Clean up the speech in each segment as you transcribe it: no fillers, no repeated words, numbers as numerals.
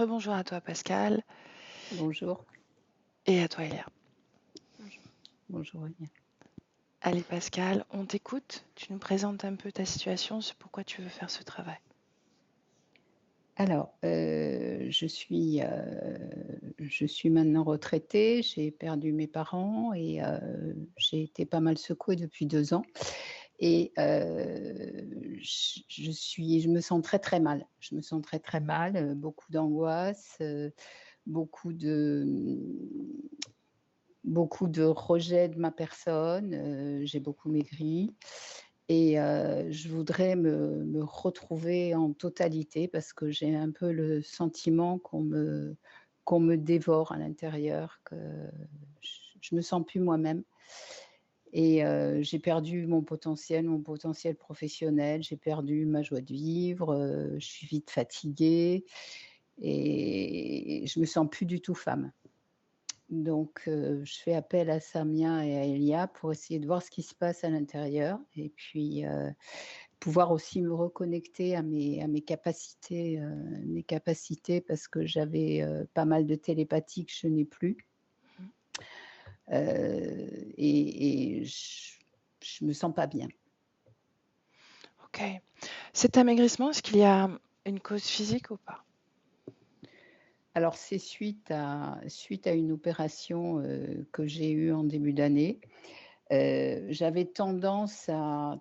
Rebonjour à toi Pascal Bonjour. et à toi Elia. Bonjour, Agnès. Allez Pascal, on t'écoute. Tu nous présentes un peu ta situation, c'est pourquoi tu veux faire ce travail. Alors, je suis maintenant retraitée, j'ai perdu mes parents et j'ai été pas mal secouée depuis 2 ans et je me sens très, très mal. Je me sens très, très mal, beaucoup d'angoisse, beaucoup de, beaucoup de rejet de ma personne, j'ai beaucoup maigri et je voudrais me retrouver en totalité parce que j'ai un peu le sentiment qu'on me dévore à l'intérieur, que je me sens plus moi-même et j'ai perdu mon potentiel professionnel, j'ai perdu ma joie de vivre, je suis vite fatiguée et je me sens plus du tout femme. Donc je fais appel à Samia et à Elia pour essayer de voir ce qui se passe à l'intérieur et puis, pouvoir aussi me reconnecter à mes capacités, parce que j'avais, pas mal de télépathie que je n'ai plus. Et je me sens pas bien. Ok. Cet amaigrissement, est-ce qu'il y a une cause physique ou pas? Alors c'est suite à une opération, que j'ai eue en début d'année. J'avais tendance à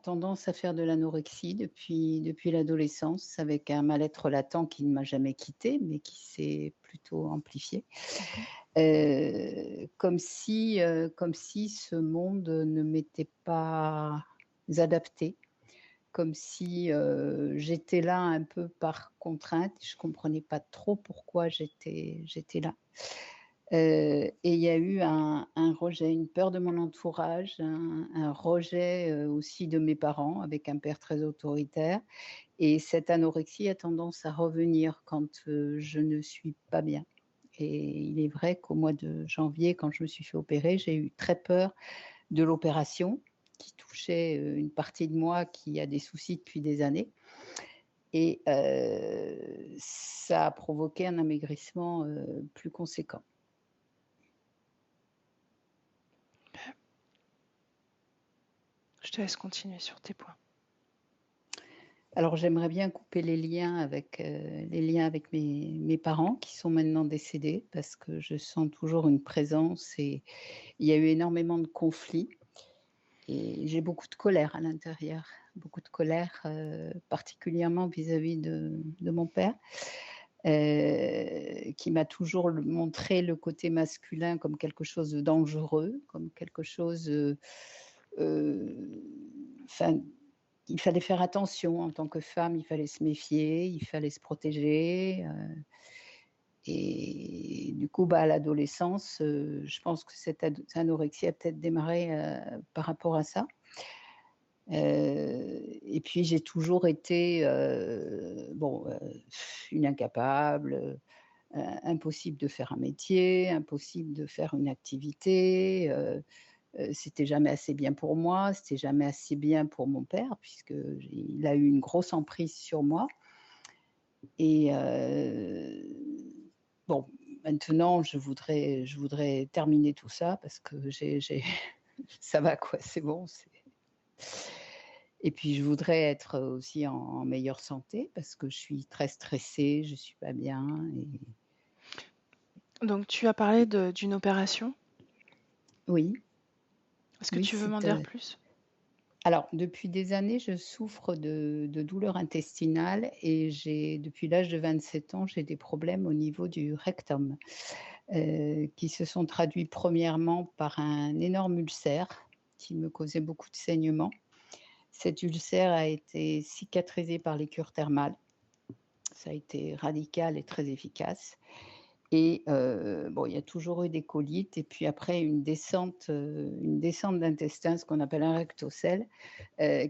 faire de l'anorexie depuis l'adolescence avec un mal-être latent qui ne m'a jamais quittée, mais qui s'est plutôt amplifié. Mhm. Comme si ce monde ne m'était pas adapté, comme si, j'étais là un peu par contrainte. Je ne comprenais pas trop pourquoi j'étais là. Et il y a eu un rejet, une peur de mon entourage, un rejet, aussi de mes parents avec un père très autoritaire et cette anorexie a tendance à revenir quand, je ne suis pas bien et il est vrai qu'au mois de janvier, quand je me suis fait opérer, j'ai eu très peur de l'opération qui touchait, une partie de moi qui a des soucis depuis des années et ça a provoqué un amaigrissement, plus conséquent. Je te laisse continuer sur tes points. Alors j'aimerais bien couper les liens avec mes parents qui sont maintenant décédés parce que je sens toujours une présence et il y a eu énormément de conflits et j'ai beaucoup de colère à l'intérieur, beaucoup de colère, particulièrement vis-à-vis de mon père, qui m'a toujours montré le côté masculin comme quelque chose de dangereux, comme quelque chose, heu, enfin, il fallait faire attention en tant que femme, il fallait se méfier, il fallait se protéger, et du coup, à l'adolescence, je pense que cette anorexie a peut-être démarré, par rapport à ça. Et puis j'ai toujours été, une incapable, impossible de faire un métier, impossible de faire une activité, c'était jamais assez bien pour moi, c'était jamais assez bien pour mon père puisque il a eu une grosse emprise sur moi et bon, maintenant je voudrais terminer tout ça parce que j'ai ça va quoi, c'est bon, et puis je voudrais être aussi en meilleure santé parce que je suis très stressée, je suis pas bien et Donc tu as parlé d'une opération. oui, Est-ce que oui, tu veux m'en dire plus? alors depuis des années, je souffre de douleurs intestinales et depuis l'âge de 27 ans, j'ai des problèmes au niveau du rectum, qui se sont traduits premièrement par un énorme ulcère qui me causait beaucoup de saignements. Cet ulcère a été cicatrisé par les cures thermales. Ça a été radical et très efficace et bon, il y a toujours eu des colites et puis après une descente d'intestin, ce qu'on appelle un rectocèle,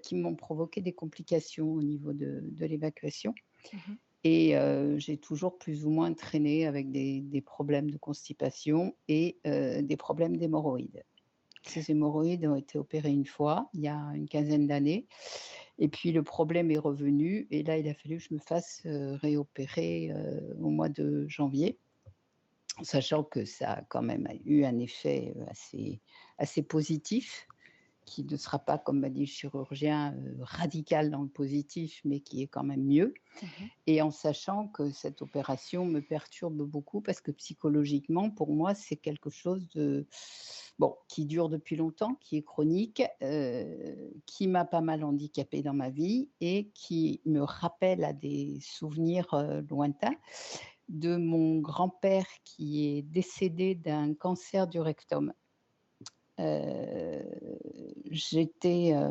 qui m'ont provoqué des complications au niveau de l'évacuation Mhm. et j'ai toujours plus ou moins traîné avec des problèmes de constipation et des problèmes d'hémorroïdes. OK. Ces hémorroïdes ont été opérées une fois, il y a une quinzaine d'années et puis le problème est revenu et là, il a fallu que je me fasse, réopérer, au mois de janvier. Sachant que ça a quand même eu un effet, assez positif, qui ne sera pas, comme m'a dit le chirurgien, radical dans le positif, mais qui est quand même mieux Mmh. et en sachant que cette opération me perturbe beaucoup parce que psychologiquement, pour moi, c'est quelque chose de bon, qui dure depuis longtemps, qui est chronique, qui m'a pas mal handicapée dans ma vie et qui me rappelle à des souvenirs, lointains de mon grand-père qui est décédé d'un cancer du rectum. Heu,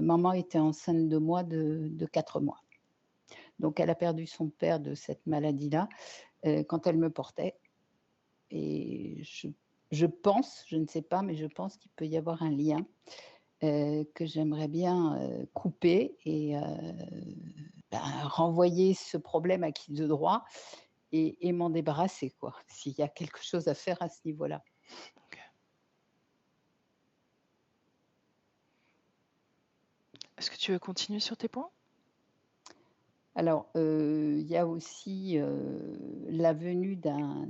maman était enceinte de moi de 4 mois. Donc elle a perdu son père de cette maladie-là, quand elle me portait et je pense, je ne sais pas, mais je pense qu'il peut y avoir un lien, que j'aimerais bien, couper et renvoyer ce problème à qui de droit et m'en débarrasser quoi, s'il y a quelque chose à faire à ce niveau-là. OK. Est-ce que tu veux continuer sur tes points? Alors, il y a aussi, la venue d'un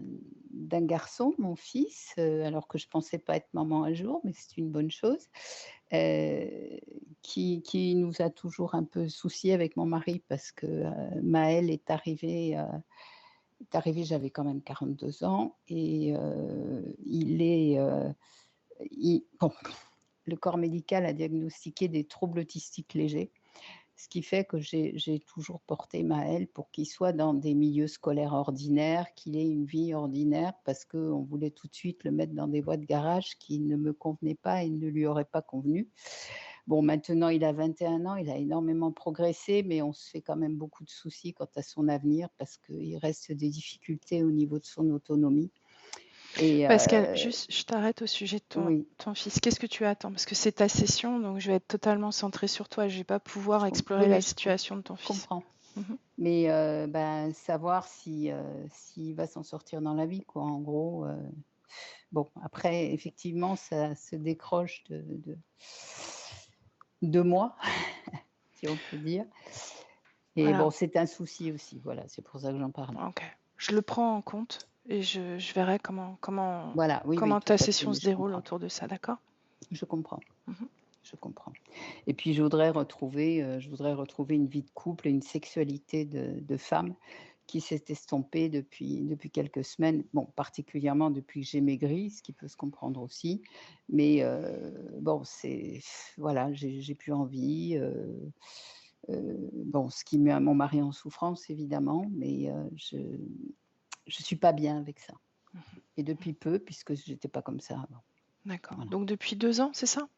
garçon, mon fils, alors que je pensais pas être maman un jour, mais c'est une bonne chose, heu, qui nous a toujours un peu souciés avec mon mari parce que, Maël est arrivé, j'avais quand même 42 ans et bon, le corps médical a diagnostiqué des troubles autistiques légers. Ce qui fait que j'ai toujours porté Maël pour qu'il soit dans des milieux scolaires ordinaires, qu'il ait une vie ordinaire parce qu'on voulait tout de suite le mettre dans des voies de garage qui ne me convenaient pas et ne lui auraient pas convenu. Bon, maintenant il a 21 ans, il a énormément progressé, mais on se fait quand même beaucoup de soucis quant à son avenir parce qu'il reste des difficultés au niveau de son autonomie et Pascal, juste, je t'arrête au sujet de oui, ton fils. Qu'est-ce que tu attends? Parce que c'est ta session, donc je vais être totalement centrée sur toi. Je vais pas pouvoir oui, explorer oui, la situation de ton je fils. comprends. Mmh. Mais ben, savoir si, s'il va s'en sortir dans la vie quoi, en gros, bon après effectivement ça se décroche de moi, si on peut dire et Voilà, bon c'est un souci aussi, voilà, c'est pour ça que j'en parle. OK. Je le prends en compte et je verrai Voilà, oui, oui, comment tout ta à fait, session mais se je déroule comprends, autour de ça, d'accord? je comprends, Mmh. je comprends et puis je voudrais retrouver une vie de couple et une sexualité de femme qui s'est estompée depuis quelques semaines. Bon, particulièrement depuis que j'ai maigri, ce qui peut se comprendre aussi, mais bon, voilà, j'ai plus envie, bon, ce qui met mon mari en souffrance évidemment, mais je suis pas bien avec ça et depuis peu puisque j'étais pas comme ça avant. D'accord. Voilà. Donc depuis 2 ans, c'est ça?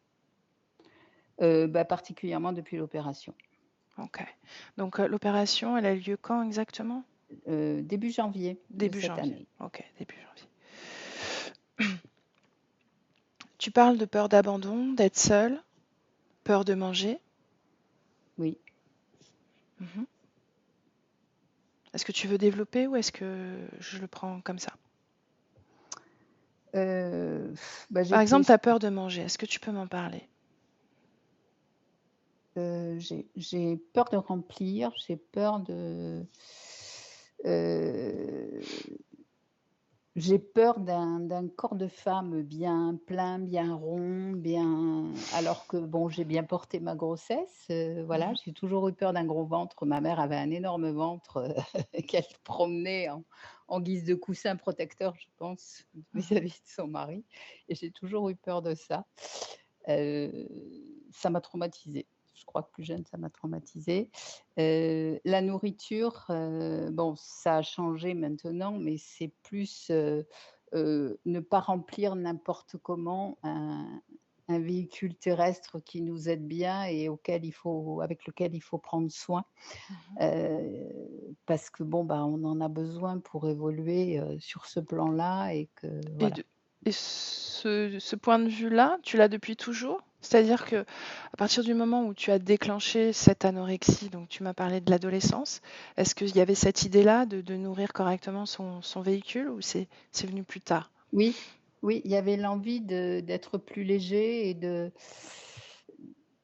Bah, particulièrement depuis l'opération. OK. Donc l'opération, elle a lieu quand exactement? Début janvier de Début cette janvier. année. OK, début janvier. Tu parles de peur d'abandon, d'être seule, peur de manger. Oui. Mmh. Est-ce que tu veux développer ou est-ce que je le prends comme ça? Heu, bah, Par j'étais exemple, tu as peur de manger, est-ce que tu peux m'en parler? j'ai peur de remplir, j'ai peur heu, j'ai peur d'un corps de femme bien plein, bien rond, bien alors que bon, j'ai bien porté ma grossesse, voilà, Mmh. j'ai toujours eu peur d'un gros ventre. Ma mère avait un énorme ventre, qu'elle promenait en guise de coussin protecteur, je pense, Mmh. vis-à-vis de son mari et j'ai toujours eu peur de ça. Heu, Ça m'a traumatisée. Je crois que plus jeune, ça m'a traumatisée. La nourriture, bon, ça a changé maintenant, mais c'est plus, ne pas remplir n'importe comment un véhicule terrestre qui nous aide bien et avec lequel il faut prendre soin. Mmh. Parce que bon, bah, on en a besoin pour évoluer, sur ce plan-là et que Et voilà. de et ce point de vue-là, tu l'as depuis toujours? C'est-à-dire que à partir du moment où tu as déclenché cette anorexie, donc tu m'as parlé de l'adolescence, est-ce qu'il y avait cette idée-là de nourrir correctement son véhicule ou c'est venu plus tard? Oui. Oui, il y avait l'envie d'être plus léger et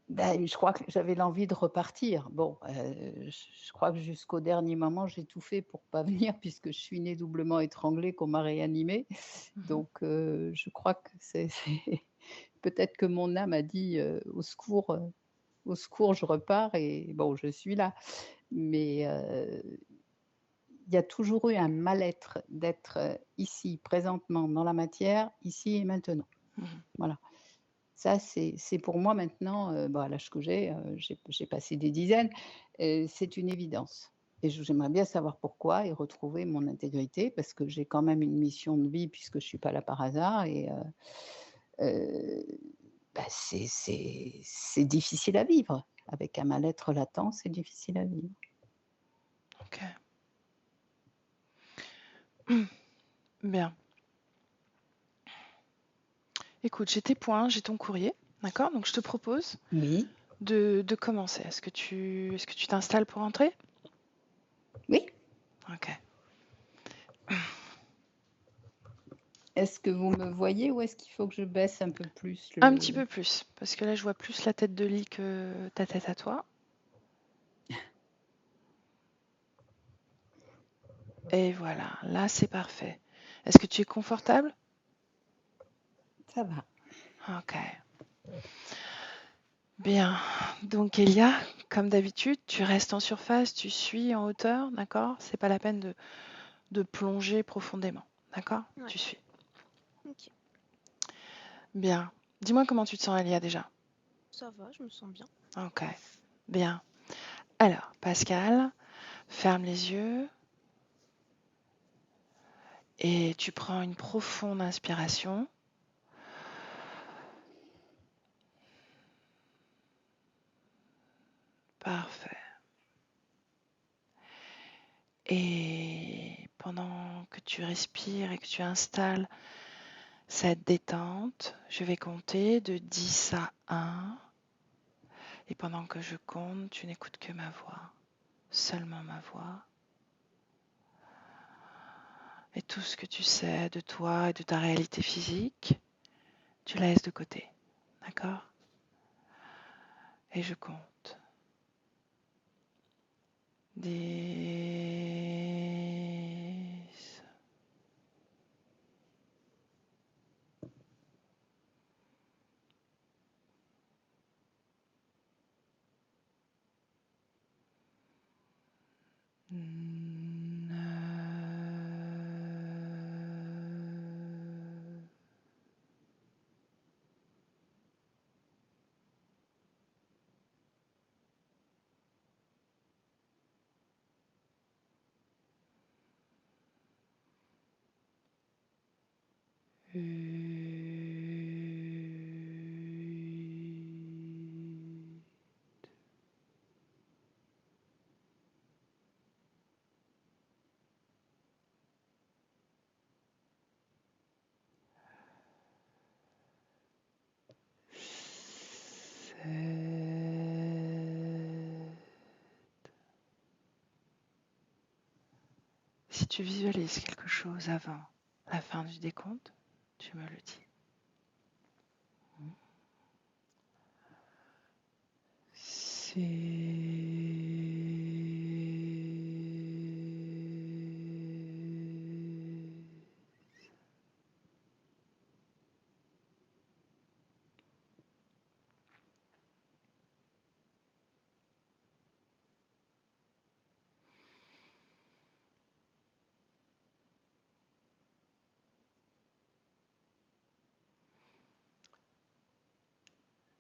je crois que j'avais l'envie de repartir. Bon, je crois que jusqu'au dernier moment, j'ai tout fait pour pas venir puisque je suis née doublement étranglée, qu'on m'a réanimée. Mmh. Donc je crois que c'est peut-être que mon âme a dit, au secours, je repars et bon, je suis là. Mais il y a toujours eu un mal-être d'être, ici, présentement, dans la matière, ici et maintenant. Mmh. Voilà. Ça, c'est pour moi maintenant, bah, à l'âge que j'ai passé des dizaines, c'est une évidence et j'aimerais bien savoir pourquoi et retrouver mon intégrité parce que j'ai quand même une mission de vie puisque je suis pas là par hasard et heu, bah, c'est difficile à vivre. Avec un mal-être latent, c'est difficile à vivre. OK. Bien. Écoute, j'ai tes points, j'ai ton courrier, d'accord? Donc je te propose Oui, de commencer. Est-ce que tu t'installes pour entrer? oui. OK. Est-ce que vous me voyez ou est-ce qu'il faut que je baisse un peu plus Un petit le peu plus, parce que là, je vois plus la tête de lit que ta tête à toi. Et voilà, là, c'est parfait. Est-ce que tu es confortable? ça va. OK. Bien. Donc, Elia, comme d'habitude, tu restes en surface, tu suis en hauteur, d'accord? C'est pas la peine de plonger profondément, d'accord? Ouais, Tu suis. OK. Bien. Dis-moi comment tu te sens, Elia, déjà. Ça va, je me sens bien. OK. Bien. Alors, Pascal, ferme les yeux et tu prends une profonde inspiration. Parfait. Et pendant que tu respires et que tu installes cette détente, je vais compter de 10 à 1. Et pendant que je compte, tu n'écoutes que ma voix, seulement ma voix. Et tout ce que tu sais de toi et de ta réalité physique, tu la laisses de côté. D'accord? Et je compte. 10. Si tu visualises quelque chose avant la fin du décompte, tu me le dis.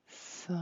Ça.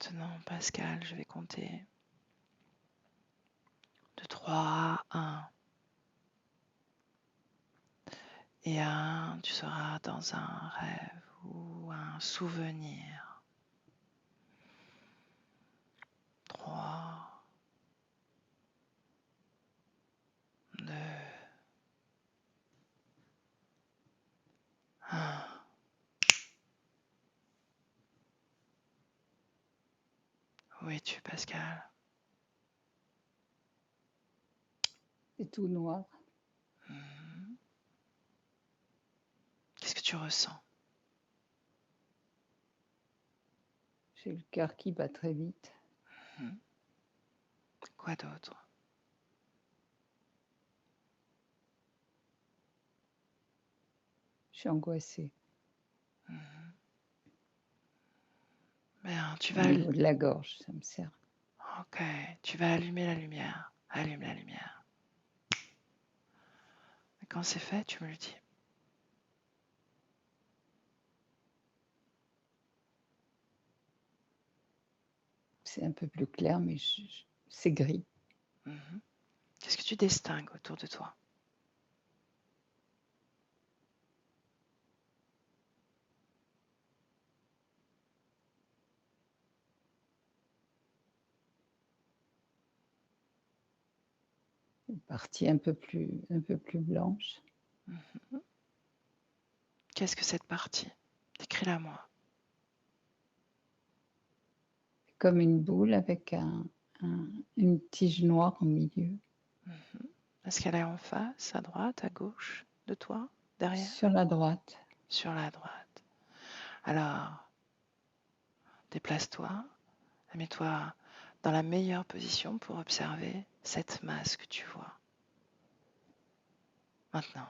Maintenant, Pascal, je vais compter de 3 à 1. Et à 1, tu seras dans un rêve ou un souvenir. 3, 2, 1. Où es-tu, Pascal? C'est tout noir. Mhm. Qu'est-ce que tu ressens? J'ai le cœur qui bat très vite. Mhm. Quoi d'autre? Je suis angoissée Mhm. Bien, au niveau de la gorge, ça me sert. Ok, tu vas allumer la lumière. Allume la lumière. Et quand c'est fait, tu me le dis. C'est un peu plus clair, mais c'est gris. Mhm. Qu'est-ce que tu distingues autour de toi? Une partie un peu plus blanche. Mhm. Qu'est-ce que cette partie? Décris-la moi. Comme une boule avec une tige noire au milieu. Mhm. Est-ce qu'elle est en face, à droite, à gauche de toi, derrière? Sur la droite. Sur la droite. Alors, déplace-toi, mets-toi dans la meilleure position pour observer cette masse que tu vois. Maintenant.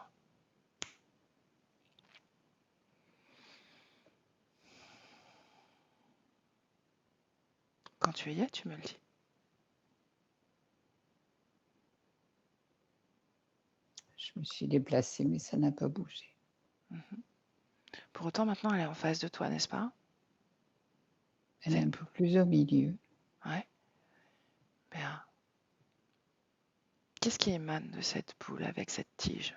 Quand tu y es, tu me le dis. Je me suis déplacée, mais ça n'a pas bougé. Mhm. Pour autant, maintenant, elle est en face de toi, n'est-ce pas? Elle est un peu plus au milieu. Ouais. Bien. Qu'est-ce qui émane de cette boule avec cette tige?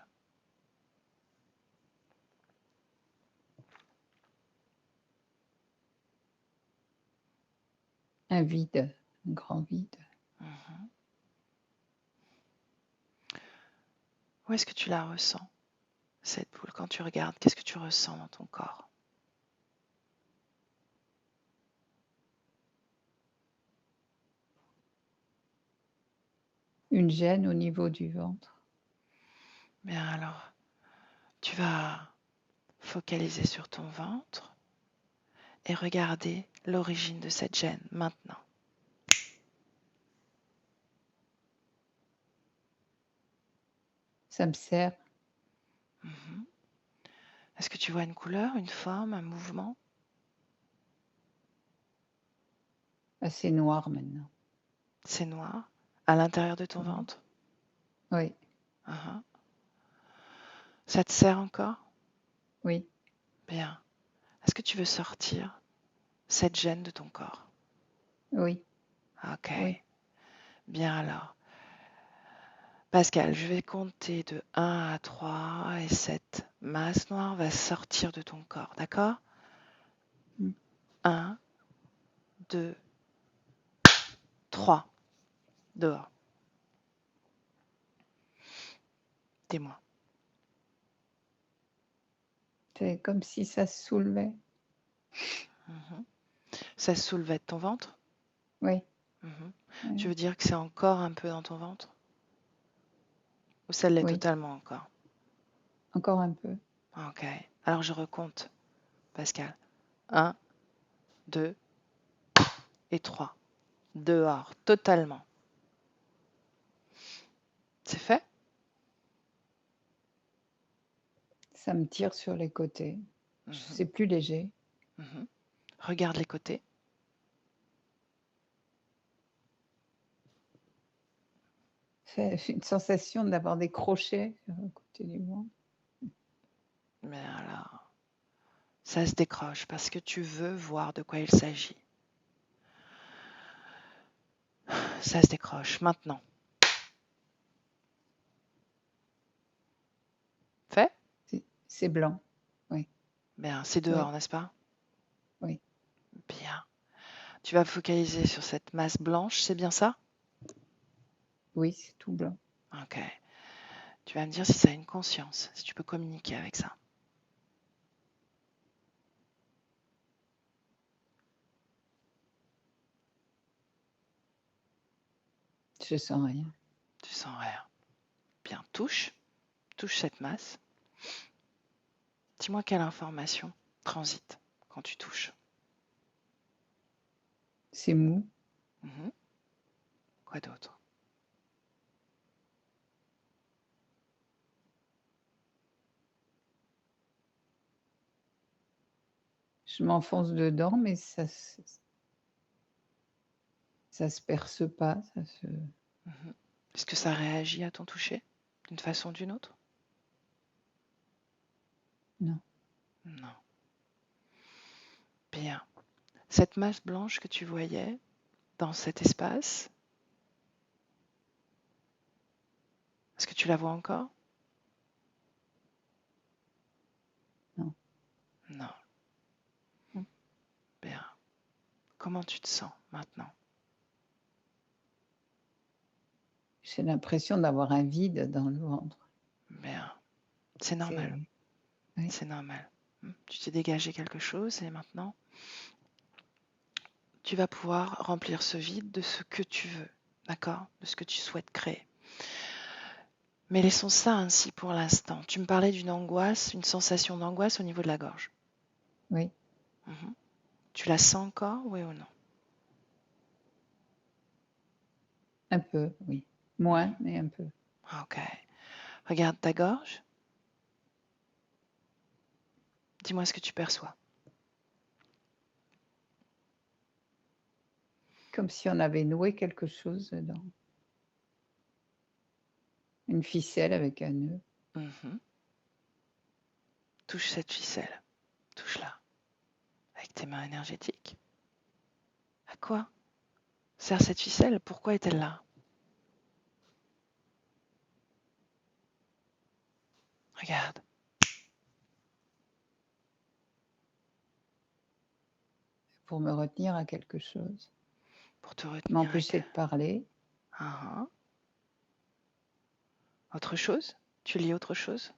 Un vide, un grand vide. Mhm. Où est-ce que tu la ressens, cette boule? Quand tu regardes, qu'est-ce que tu ressens dans ton corps? Une gêne au niveau du ventre. Bien, alors, tu vas focaliser sur ton ventre et regarder l'origine de cette gêne maintenant. Ça me sert. Mhm. Est-ce que tu vois une couleur, une forme, un mouvement? Assez noir maintenant. C'est noir à l'intérieur de ton ventre? Oui, Mhm. Ça te serre encore? oui. Bien. Est-ce que tu veux sortir cette gêne de ton corps? Oui, Ok. oui. Bien alors. Pascal, je vais compter de 1 à 3 et cette masse noire va sortir de ton corps, d'accord? 1, 2, 3. Dehors. Dis-moi. C'est comme si ça se soulevait. Mhm. Ça se soulevait de ton ventre? Oui. Mhm. Oui. Tu veux dire que c'est encore un peu dans ton ventre? Ou ça l'est Oui, totalement encore? encore un peu. Ok. Alors je recompte, Pascal. 1, 2 et 3. Dehors, totalement. C'est fait? Ça me tire sur les côtés. Mhm. C'est plus léger. Mhm. Regarde les côtés. Fait une sensation d'avoir des crochets sur le côté du ventre. Mais alors, ça se décroche parce que tu veux voir de quoi il s'agit. ça se décroche. Maintenant. Fait? C'est blanc. Oui, Bien, c'est oui, dehors, n'est-ce pas? oui, Bien. Tu vas focaliser sur cette masse blanche, c'est bien ça? oui, c'est tout blanc. Ok. Tu vas me dire si ça a une conscience, si tu peux communiquer avec ça. Je sens rien. Tu sens rien. Bien, touche cette masse. Dis-moi quelle information transite quand tu touches. C'est mou. Mhm. Quoi d'autre? Je m'enfonce dedans, mais ça se perce pas. Mhm. Est-ce que ça réagit à ton toucher d'une façon ou d'une autre? Non. Non. Bien. Cette masse blanche que tu voyais dans cet espace, est-ce que tu la vois encore? Non. Non. Non. Bien. Comment tu te sens maintenant? J'ai l'impression d'avoir un vide dans le ventre. Bien. C'est normal. Oui. C'est normal. Tu t'es dégagé quelque chose et maintenant, tu vas pouvoir remplir ce vide de ce que tu veux, d'accord? De ce que tu souhaites créer. Mais laissons ça ainsi pour l'instant. Tu me parlais d'une angoisse, une sensation d'angoisse au niveau de la gorge. Oui. Mhm. Tu la sens encore, oui ou non? Un peu, oui. Moins, mais un peu. Ok. Regarde ta gorge. Dis-moi ce que tu perçois. Comme si on avait noué quelque chose dedans. Une ficelle avec un nœud. Mhm. Touche cette ficelle. Touche-la. Avec tes mains énergétiques. À quoi sert cette ficelle? Pourquoi est-elle là? Regarde. Pour me retenir à quelque chose. Pour te retenir à M'empêcher de parler. Ah. Autre chose? Tu lis autre chose?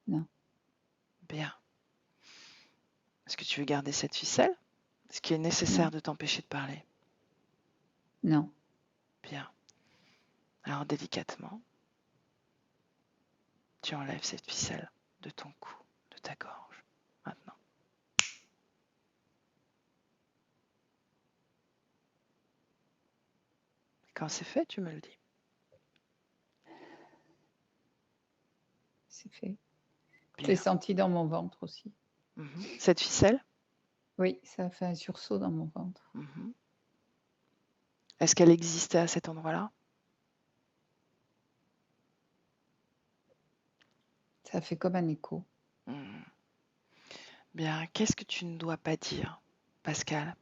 Non. Bien. Est-ce que tu veux garder cette ficelle? Est-ce qu'il est nécessaire de t'empêcher de parler? Non. Bien. Alors délicatement, tu enlèves cette ficelle de ton cou, de ta gorge. Maintenant. Quand c'est fait, tu me le dis. C'est fait. Je Bien. l'ai senti dans mon ventre aussi. Cette ficelle? Oui, ça a fait un sursaut dans mon ventre. Est-ce qu'elle existait à cet endroit-là? Ça fait comme un écho. Bien, qu'est-ce que tu ne dois pas dire, Pascal?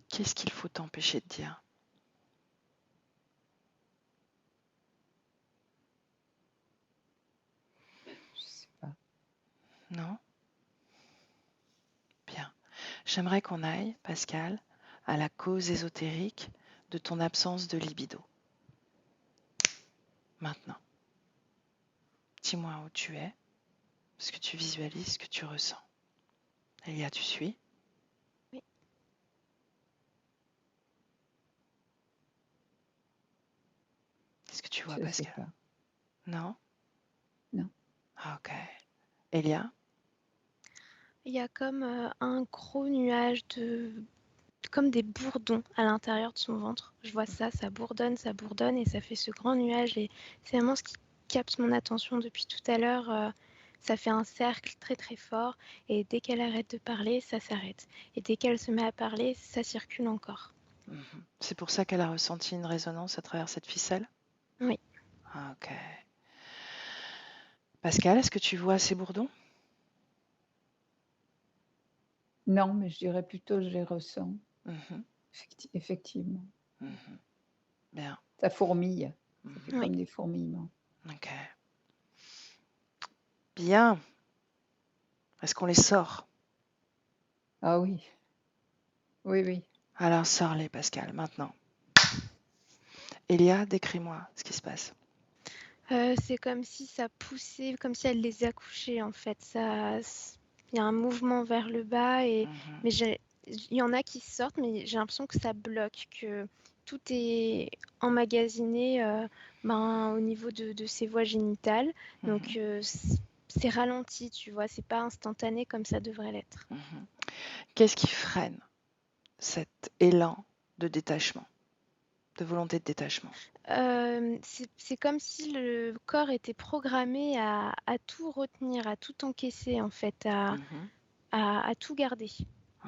Qu'est-ce qu'il faut t'empêcher de dire? Je sais pas. Non? Bien. J'aimerais qu'on aille, Pascal, à la cause ésotérique de ton absence de libido. Maintenant. Dis-moi où tu es, ce que tu visualises, ce que tu ressens. Elia, tu suis? Oui. Qu'est-ce que tu vois, Je sais Pascal? pas. Non? Non. Ah, ok. Elia? Il y a comme un gros nuage comme des bourdons à l'intérieur de son ventre. Je vois ça bourdonne et ça fait ce grand nuage et c'est vraiment ce qui capte mon attention depuis tout à l'heure. Ça fait un cercle très très fort et dès qu'elle arrête de parler, ça s'arrête. Et dès qu'elle se met à parler, ça circule encore. C'est pour ça qu'elle a ressenti une résonance à travers cette ficelle? Oui. Ah, ok. Pascal, est-ce que tu vois ces bourdons? Non, mais je dirais plutôt je les ressens, Mhm, effectivement. mhm. Bien. Ça fourmille, ça fait Mhm. Oui. comme des fourmillements. Ok. Bien. Est-ce qu'on les sort? Ah oui, oui, oui. Alors sors-les, Pascal, maintenant. Elia, décris-moi ce qui se passe. C'est comme si ça poussait, comme si elle les accouchait en fait. Il y a un mouvement vers le bas Mhm, mais il y en a qui sortent, mais j'ai l'impression que ça bloque, que tout est emmagasiné au niveau de ses voies génitales. Donc mhm, c'est ralenti, tu vois, c'est pas instantané comme ça devrait l'être. mhm. Qu'est-ce qui freine cet élan de détachement, de volonté de détachement? C'est comme si le corps était programmé à tout retenir, à tout encaisser en fait, Mhm, à tout garder.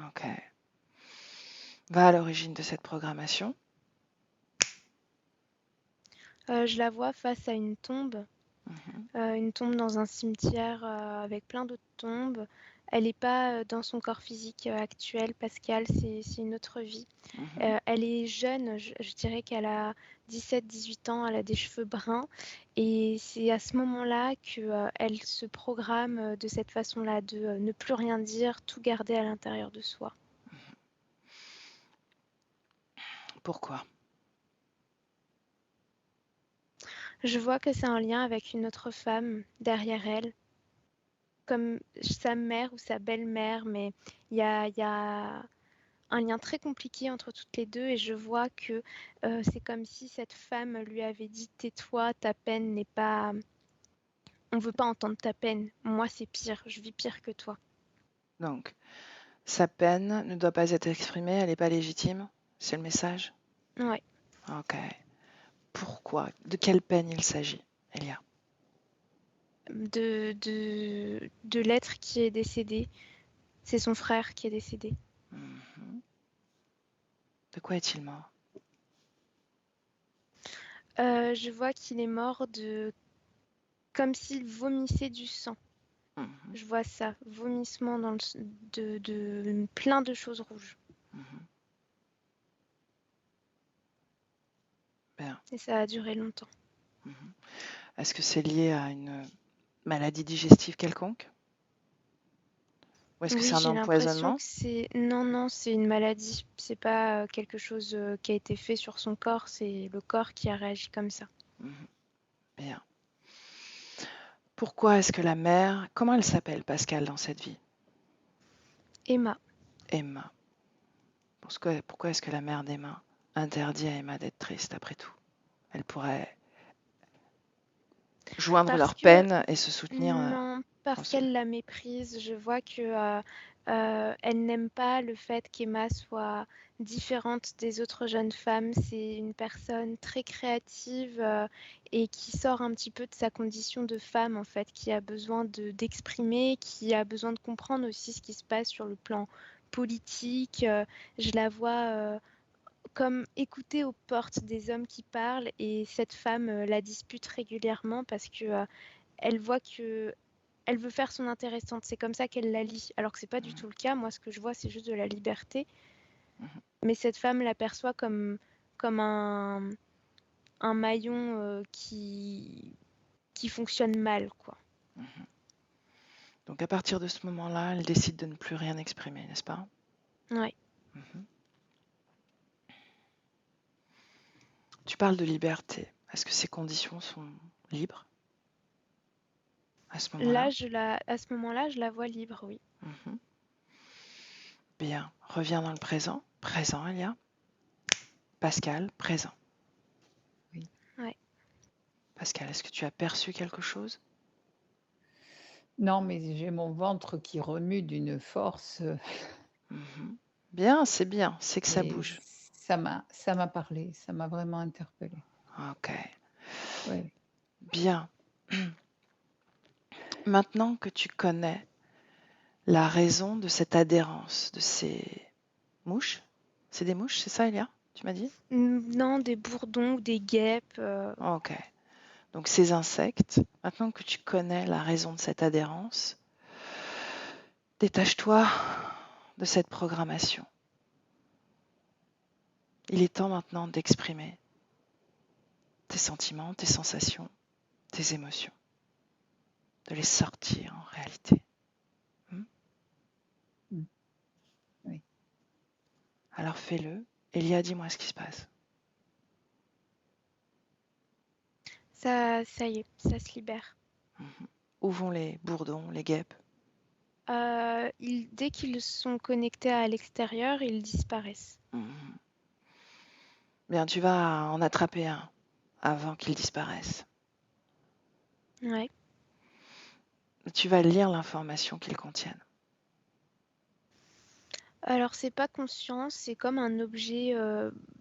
ok. Va à l'origine de cette programmation. Je la vois face à Mhm, une tombe dans un cimetière avec plein d'autres tombes. Elle n'est pas dans son corps physique actuel, Pascal, c'est une autre vie. mhm. Elle est jeune, je dirais qu'elle a 17-18 ans, elle a des cheveux bruns et c'est à ce moment-là qu'elle se programme de cette façon-là, de ne plus rien dire, tout garder à l'intérieur de soi. Pourquoi? Je vois que c'est un lien avec une autre femme derrière elle, comme sa mère ou sa belle-mère, mais il y a un lien très compliqué entre toutes les deux et je vois que c'est comme si cette femme lui avait dit tais-toi, ta peine n'est pas... On veut pas entendre ta peine. Moi, c'est pire. Je vis pire que toi. Donc, sa peine ne doit pas être exprimée, elle n'est pas légitime. C'est le message? Ouais. Ok. Pourquoi? De quelle peine il s'agit, Elia? De l'être qui est décédé. C'est son frère qui est décédé. Mhm. De quoi est-il mort? Je vois qu'il est mort de... Comme s'il vomissait du sang. Mhm, Je vois ça. Vomissement de plein de choses rouges. mhm. Bien. Et ça a duré longtemps. Mhm. Est-ce que c'est lié à une maladie digestive quelconque? Ou est-ce que c'est Oui, un j'ai l'impression empoisonnement? que c'est... Non, non, c'est une maladie. C'est pas quelque chose qui a été fait sur son corps. C'est le corps qui a réagi comme ça. Mhm. Bien. Pourquoi est-ce que la mère... Comment elle s'appelle, Pascal, dans cette vie? Emma. Emma. Pourquoi est-ce que la mère d'Emma interdit à Emma d'être triste après tout? Elle pourrait joindre Parce leur que peine et se soutenir Non, dans parce ce... qu'elle la méprise. Je vois que elle n'aime pas le fait qu'Emma soit différente des autres jeunes femmes. C'est une personne très créative et qui sort un petit peu de sa condition de femme, en fait, qui a besoin d'exprimer, qui a besoin de comprendre aussi ce qui se passe sur le plan politique. Je la vois comme écouter aux portes des hommes qui parlent et cette femme la dispute régulièrement parce que elle voit que elle veut faire son intéressante. C'est comme ça qu'elle la lit. Alors que c'est pas du tout le cas. Moi, ce que je vois, c'est juste de la liberté. Mhm, Mais cette femme l'aperçoit comme un maillon qui fonctionne mal, quoi. mhm. Donc à partir de ce moment-là, elle décide de ne plus rien exprimer, n'est-ce pas? Ouais. Mhm. Tu parles de liberté. Est-ce que ces conditions sont libres à ce moment-là? À ce moment-là, je la vois libre, oui. Mhm. Bien. Reviens dans le présent. Présent, Elia. Pascal, présent. Oui. Ouais. Pascal, est-ce que tu as perçu quelque chose? Non, mais j'ai mon ventre qui remue d'une force, Mhm. Bien, c'est que ça et bouge. ça m'a parlé, ça m'a vraiment interpellée. Ok. Oui. Bien. Maintenant que tu connais la raison de cette adhérence, de ces mouches, c'est des mouches, c'est ça, Elia? Tu m'as dit? Non, des bourdons ou des guêpes. Ok. Donc ces insectes, maintenant que tu connais la raison de cette adhérence, détache-toi de cette programmation. Il est temps maintenant d'exprimer tes sentiments, tes sensations, tes émotions, de les sortir en réalité. Oui. Alors fais-le. Elia, dis-moi ce qui se passe. Ça y est, ça se libère. Où vont les bourdons, les guêpes? Dès qu'ils sont connectés à l'extérieur, ils disparaissent. Bien, tu vas en attraper un avant qu'il disparaisse. Ouais. Tu vas lire l'information qu'ils contiennent. Alors c'est pas conscient, c'est comme un objet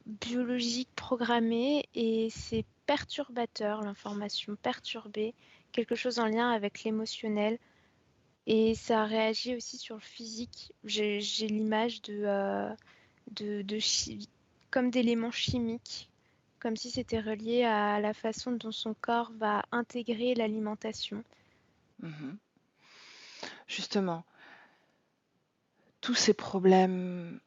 biologique programmé et c'est perturbateur, l'information perturbée, quelque chose en lien avec l'émotionnel et ça réagit aussi sur le physique. J'ai l'image comme d'éléments chimiques, comme si c'était relié à la façon dont son corps va intégrer l'alimentation. Justement, tous ces problèmes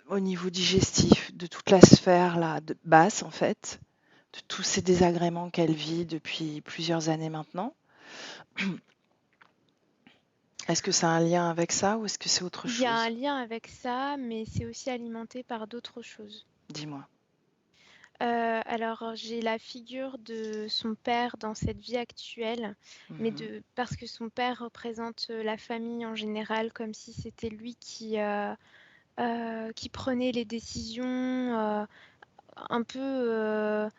au niveau digestif, de toute la sphère là, basse en fait, de tous ces désagréments qu'elle vit depuis plusieurs années maintenant. Est-ce que ça a un lien avec ça ou est-ce que c'est autre Il y a un chose? lien avec ça, mais c'est aussi alimenté par d'autres choses. Dis-moi. Alors, j'ai la figure de son père dans cette vie actuelle, mais parce que son père représente la famille en général, comme si c'était lui qui prenait les décisions, un peu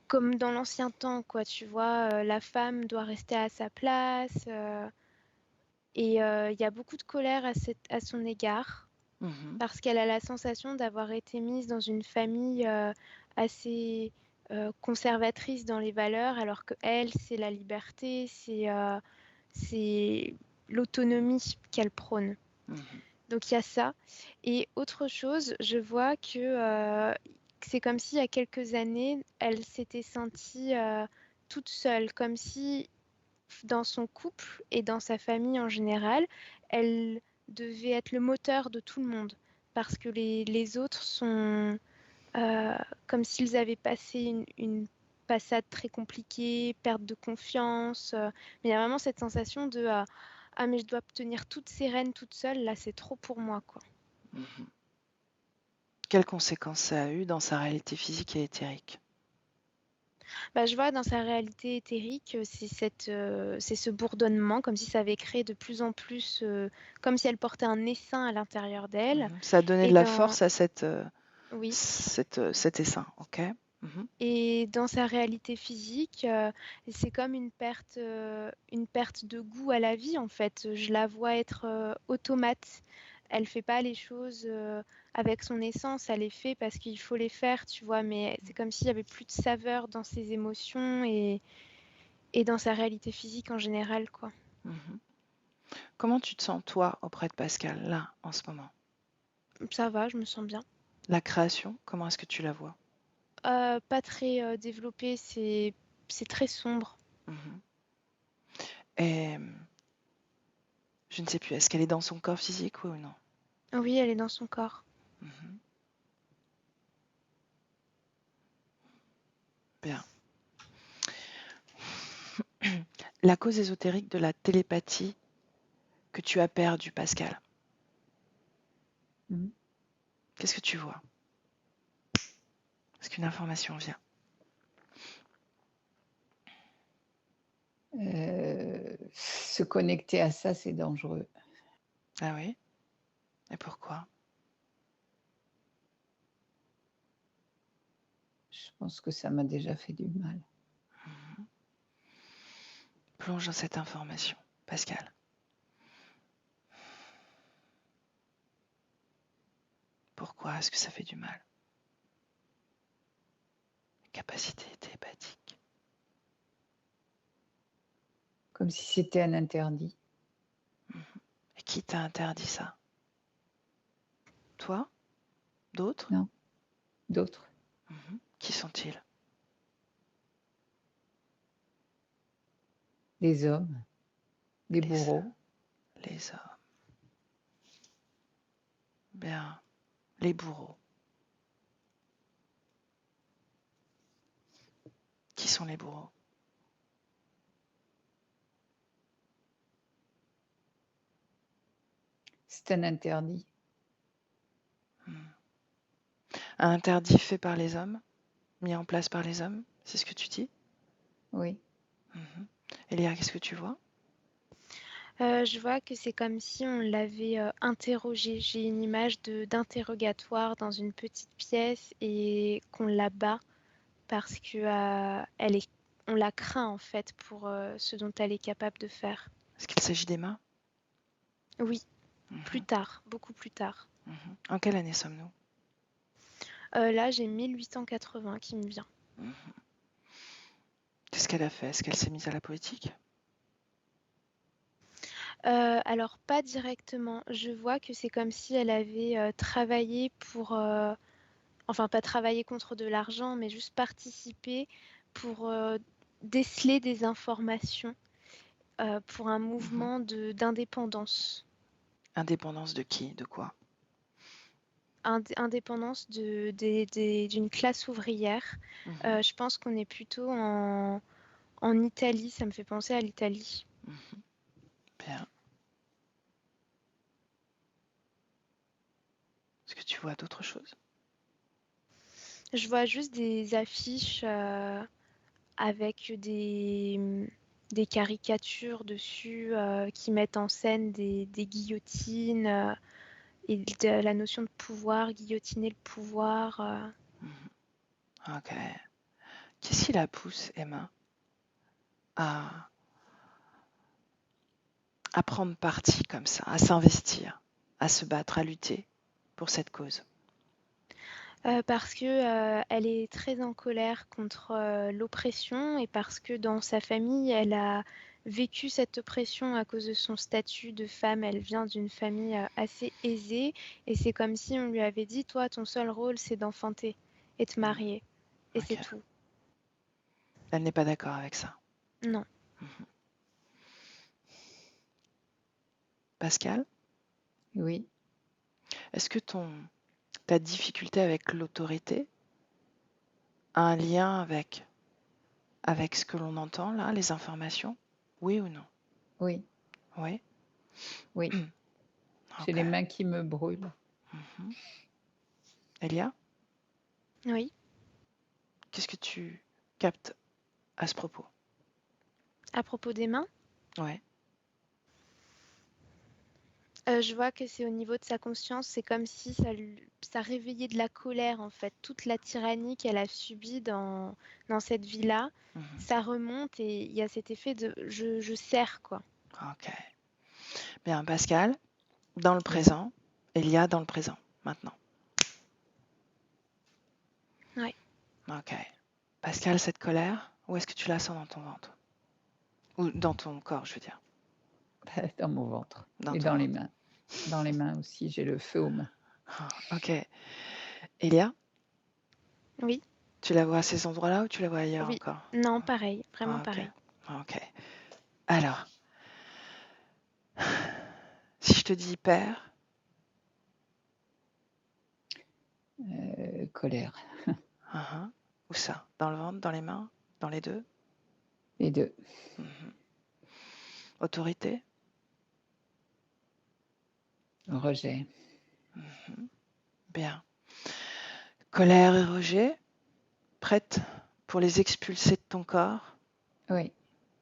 comme dans l'ancien temps, quoi, tu vois, la femme doit rester à sa place, et il y a beaucoup de colère à son égard. Parce qu'elle a la sensation d'avoir été mise dans une famille assez conservatrice dans les valeurs, alors que elle, c'est la liberté, c'est l'autonomie qu'elle prône. Donc il y a ça. Et autre chose, je vois que c'est comme si il y a quelques années, elle s'était sentie toute seule, comme si dans son couple et dans sa famille en général, elle devait être le moteur de tout le monde parce que les autres sont comme s'ils avaient passé une passade très compliquée, perte de confiance. Mais il y a vraiment cette sensation de ah mais je dois tenir toutes ces rênes toute seule, là c'est trop pour moi quoi. Quelles conséquences ça a eu dans sa réalité physique et éthérique? Bah, je vois dans sa réalité éthérique, c'est ce bourdonnement, comme si ça avait créé de plus en plus, comme si elle portait un essaim à l'intérieur d'elle. Ça a donné Et de la dans, force à oui, cet essaim, ok? et dans sa réalité physique, c'est comme une perte de goût à la vie en fait. Je la vois être automate. Elle fait pas les choses avec son essence, elle les fait parce qu'il faut les faire, tu vois. Mais c'est comme s'il y avait plus de saveur dans ses émotions et dans sa réalité physique en général, quoi. Comment tu te sens, toi, auprès de Pascal, là, en ce moment? Ça va, je me sens bien. La création, comment est-ce que tu la vois? Pas très développé, c'est très sombre. Et je ne sais plus, est-ce qu'elle est dans son corps physique ou non? Oui, elle est dans son corps. Bien. La cause ésotérique de la télépathie que tu as perdue, Pascal. Qu'est-ce que tu vois? Est-ce qu'une information vient? Se connecter à ça, c'est dangereux. Ah oui? Et pourquoi? Je pense que ça m'a déjà fait du mal. Plonge dans cette information, Pascal. Pourquoi est-ce que ça fait du mal? Capacité télépathique. Comme si c'était un interdit. Et qui t'a interdit ça? Toi? D'autres? Non, d'autres. Qui sont-ils? Des hommes, des bourreaux. Les hommes. Bien. Les bourreaux. Qui sont les bourreaux? C'est un interdit. Un interdit fait par les hommes, mis en place par les hommes, c'est ce que tu dis? Oui. Elia, qu'est-ce que tu vois? Je vois que c'est comme si on l'avait interrogée. J'ai une image d'interrogatoire dans une petite pièce et qu'on la bat parce que on la craint en fait pour ce dont elle est capable de faire. Est-ce qu'il s'agit d'Emma? Oui, plus tard, beaucoup plus tard. En quelle année sommes-nous? Là, j'ai 1880 qui me vient. Qu'est-ce qu'elle a fait? Est-ce qu'elle s'est mise à la poétique? Alors pas directement. Je vois que c'est comme si elle avait travaillé pour, enfin pas travailler contre de l'argent, mais juste participer pour déceler des informations pour un mouvement d'indépendance. Indépendance de qui? De quoi? Indépendance d'une classe ouvrière. Je pense qu'on est plutôt en Italie, ça me fait penser à l'Italie. Bien. Est-ce que tu vois d'autres choses? Je vois juste des affiches avec des caricatures dessus qui mettent en scène des guillotines et la notion de pouvoir, guillotiner le pouvoir. Ok. Qu'est-ce qui la pousse, Emma, à, à prendre parti comme ça, à s'investir, à se battre, à lutter pour cette cause? Parce que elle est très en colère contre l'oppression et parce que dans sa famille, elle a vécu cette oppression à cause de son statut de femme. Elle vient d'une famille assez aisée et c'est comme si on lui avait dit, toi, ton seul rôle, c'est d'enfanter et te marier. Et c'est Ok. tout. Elle n'est pas d'accord avec ça. Non. Pascal, Oui. est-ce que ta difficulté avec l'autorité a un lien avec ce que l'on entend là, les informations? Oui ou non? Oui. Oui. Oui. J'ai Ok. les mains qui me brûlent. Elia, Oui. qu'est-ce que tu captes à ce propos? À propos des mains, Ouais. je vois que c'est au niveau de sa conscience, c'est comme si ça réveillait de la colère en fait. Toute la tyrannie qu'elle a subie dans cette vie-là, ça remonte et il y a cet effet de je sers quoi. Ok. Bien, Pascal, dans le Oui. présent, Elia dans le présent, maintenant. Ouais. Ok. Pascal, cette colère, où est-ce que tu la sens dans ton ventre? Ou dans ton corps, je veux dire. Dans mon ventre Dans et ton dans les ventre. mains. Dans les mains aussi, j'ai le feu aux mains. Ok. Elia, Oui. tu la vois à ces endroits-là ou tu la vois ailleurs Oui. encore? Non, pareil, vraiment Ok. pareil. Ok. Alors, si je te dis père, Colère. où ça? Dans le ventre, dans les mains, dans les deux? Les deux. Autorité? Rejet. Bien. Colère et rejet, prête pour les expulser de ton corps? Oui.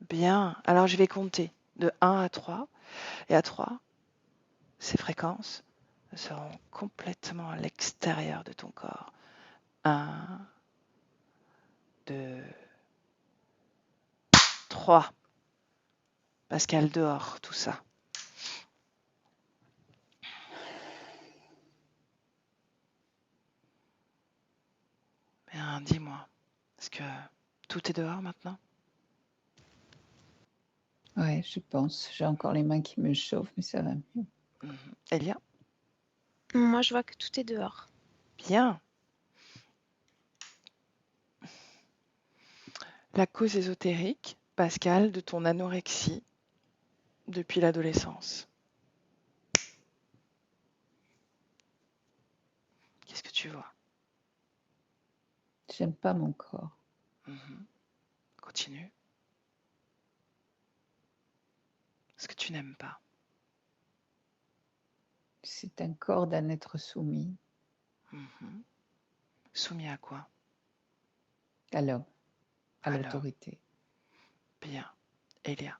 Bien. Alors je vais compter de 1 à 3. Et à 3, ces fréquences seront complètement à l'extérieur de ton corps. 1, 2, 3. Pascal, dehors, tout ça. Bien, dis-moi, est-ce que tout est dehors maintenant? Ouais, je pense. J'ai encore les mains qui me chauffent, mais ça va mieux. Elia? Moi, je vois que tout est dehors. Bien. La cause ésotérique, Pascal, de ton anorexie depuis l'adolescence. tu vois? J'aime pas mon corps. Mhm. Continue. Ce que tu n'aimes pas. C'est un corps d'un être soumis Mhm. Soumis à quoi? à l'homme, à Alors, l'autorité. bien. Elia.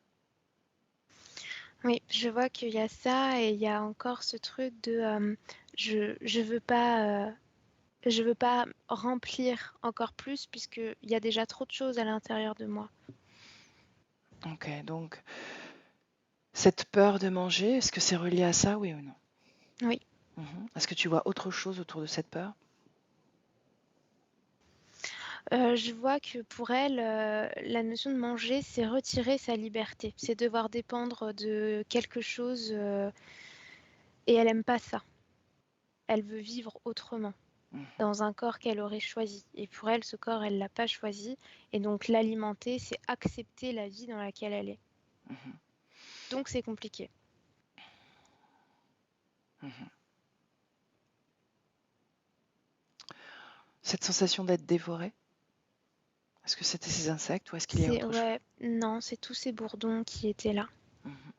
Oui, je vois qu'il y a ça et il y a encore ce truc de je veux pas remplir encore plus puisqu'il y a déjà trop de choses à l'intérieur de moi. Ok, donc cette peur de manger, est-ce que c'est relié à ça, oui ou non? Oui. Est-ce que tu vois autre chose autour de cette peur? Je vois que pour elle, la notion de manger, c'est retirer sa liberté. C'est devoir dépendre de quelque chose, et elle aime pas ça. Elle veut vivre autrement, Mhm. dans un corps qu'elle aurait choisi. Et pour elle, ce corps, elle l'a pas choisi. Et donc l'alimenter, c'est accepter la vie dans laquelle elle est. Mhm. Donc c'est compliqué. Mhm. Cette sensation d'être dévorée, est-ce que c'était ces insectes ou est-ce qu'il y a C'est autre chose? ouais, non, c'est tous ces bourdons qui étaient là. Mhm.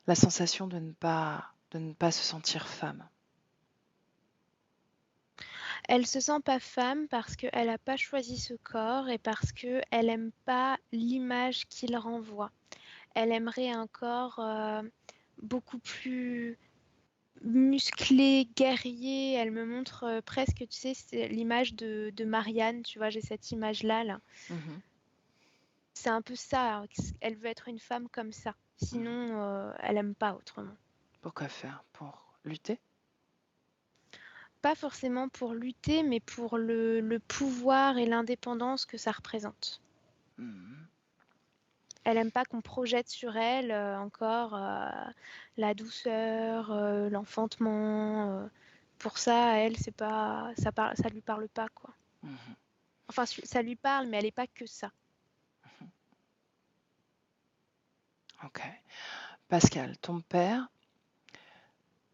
La sensation de ne pas se sentir femme. Elle se sent pas femme parce qu'elle a pas choisi ce corps et parce qu'elle aime pas l'image qu'il renvoie. Elle aimerait un corps beaucoup plus musclé, guerrier. Elle me montre presque, tu sais, c'est l'image de Marianne, tu vois, j'ai cette image-là, là. Mhm. C'est un peu ça, elle veut être une femme comme ça. Mhm. Sinon, elle aime pas autrement. Pourquoi faire? Pour lutter? Pas forcément pour lutter, mais pour le pouvoir et l'indépendance que ça représente. Mhm. Elle aime pas qu'on projette sur elle encore la douceur, l'enfantement. Pour ça, elle, c'est pas, ça lui parle pas quoi. Mhm. Enfin, ça lui parle, mais elle est pas que ça. Ok. Pascal, ton père,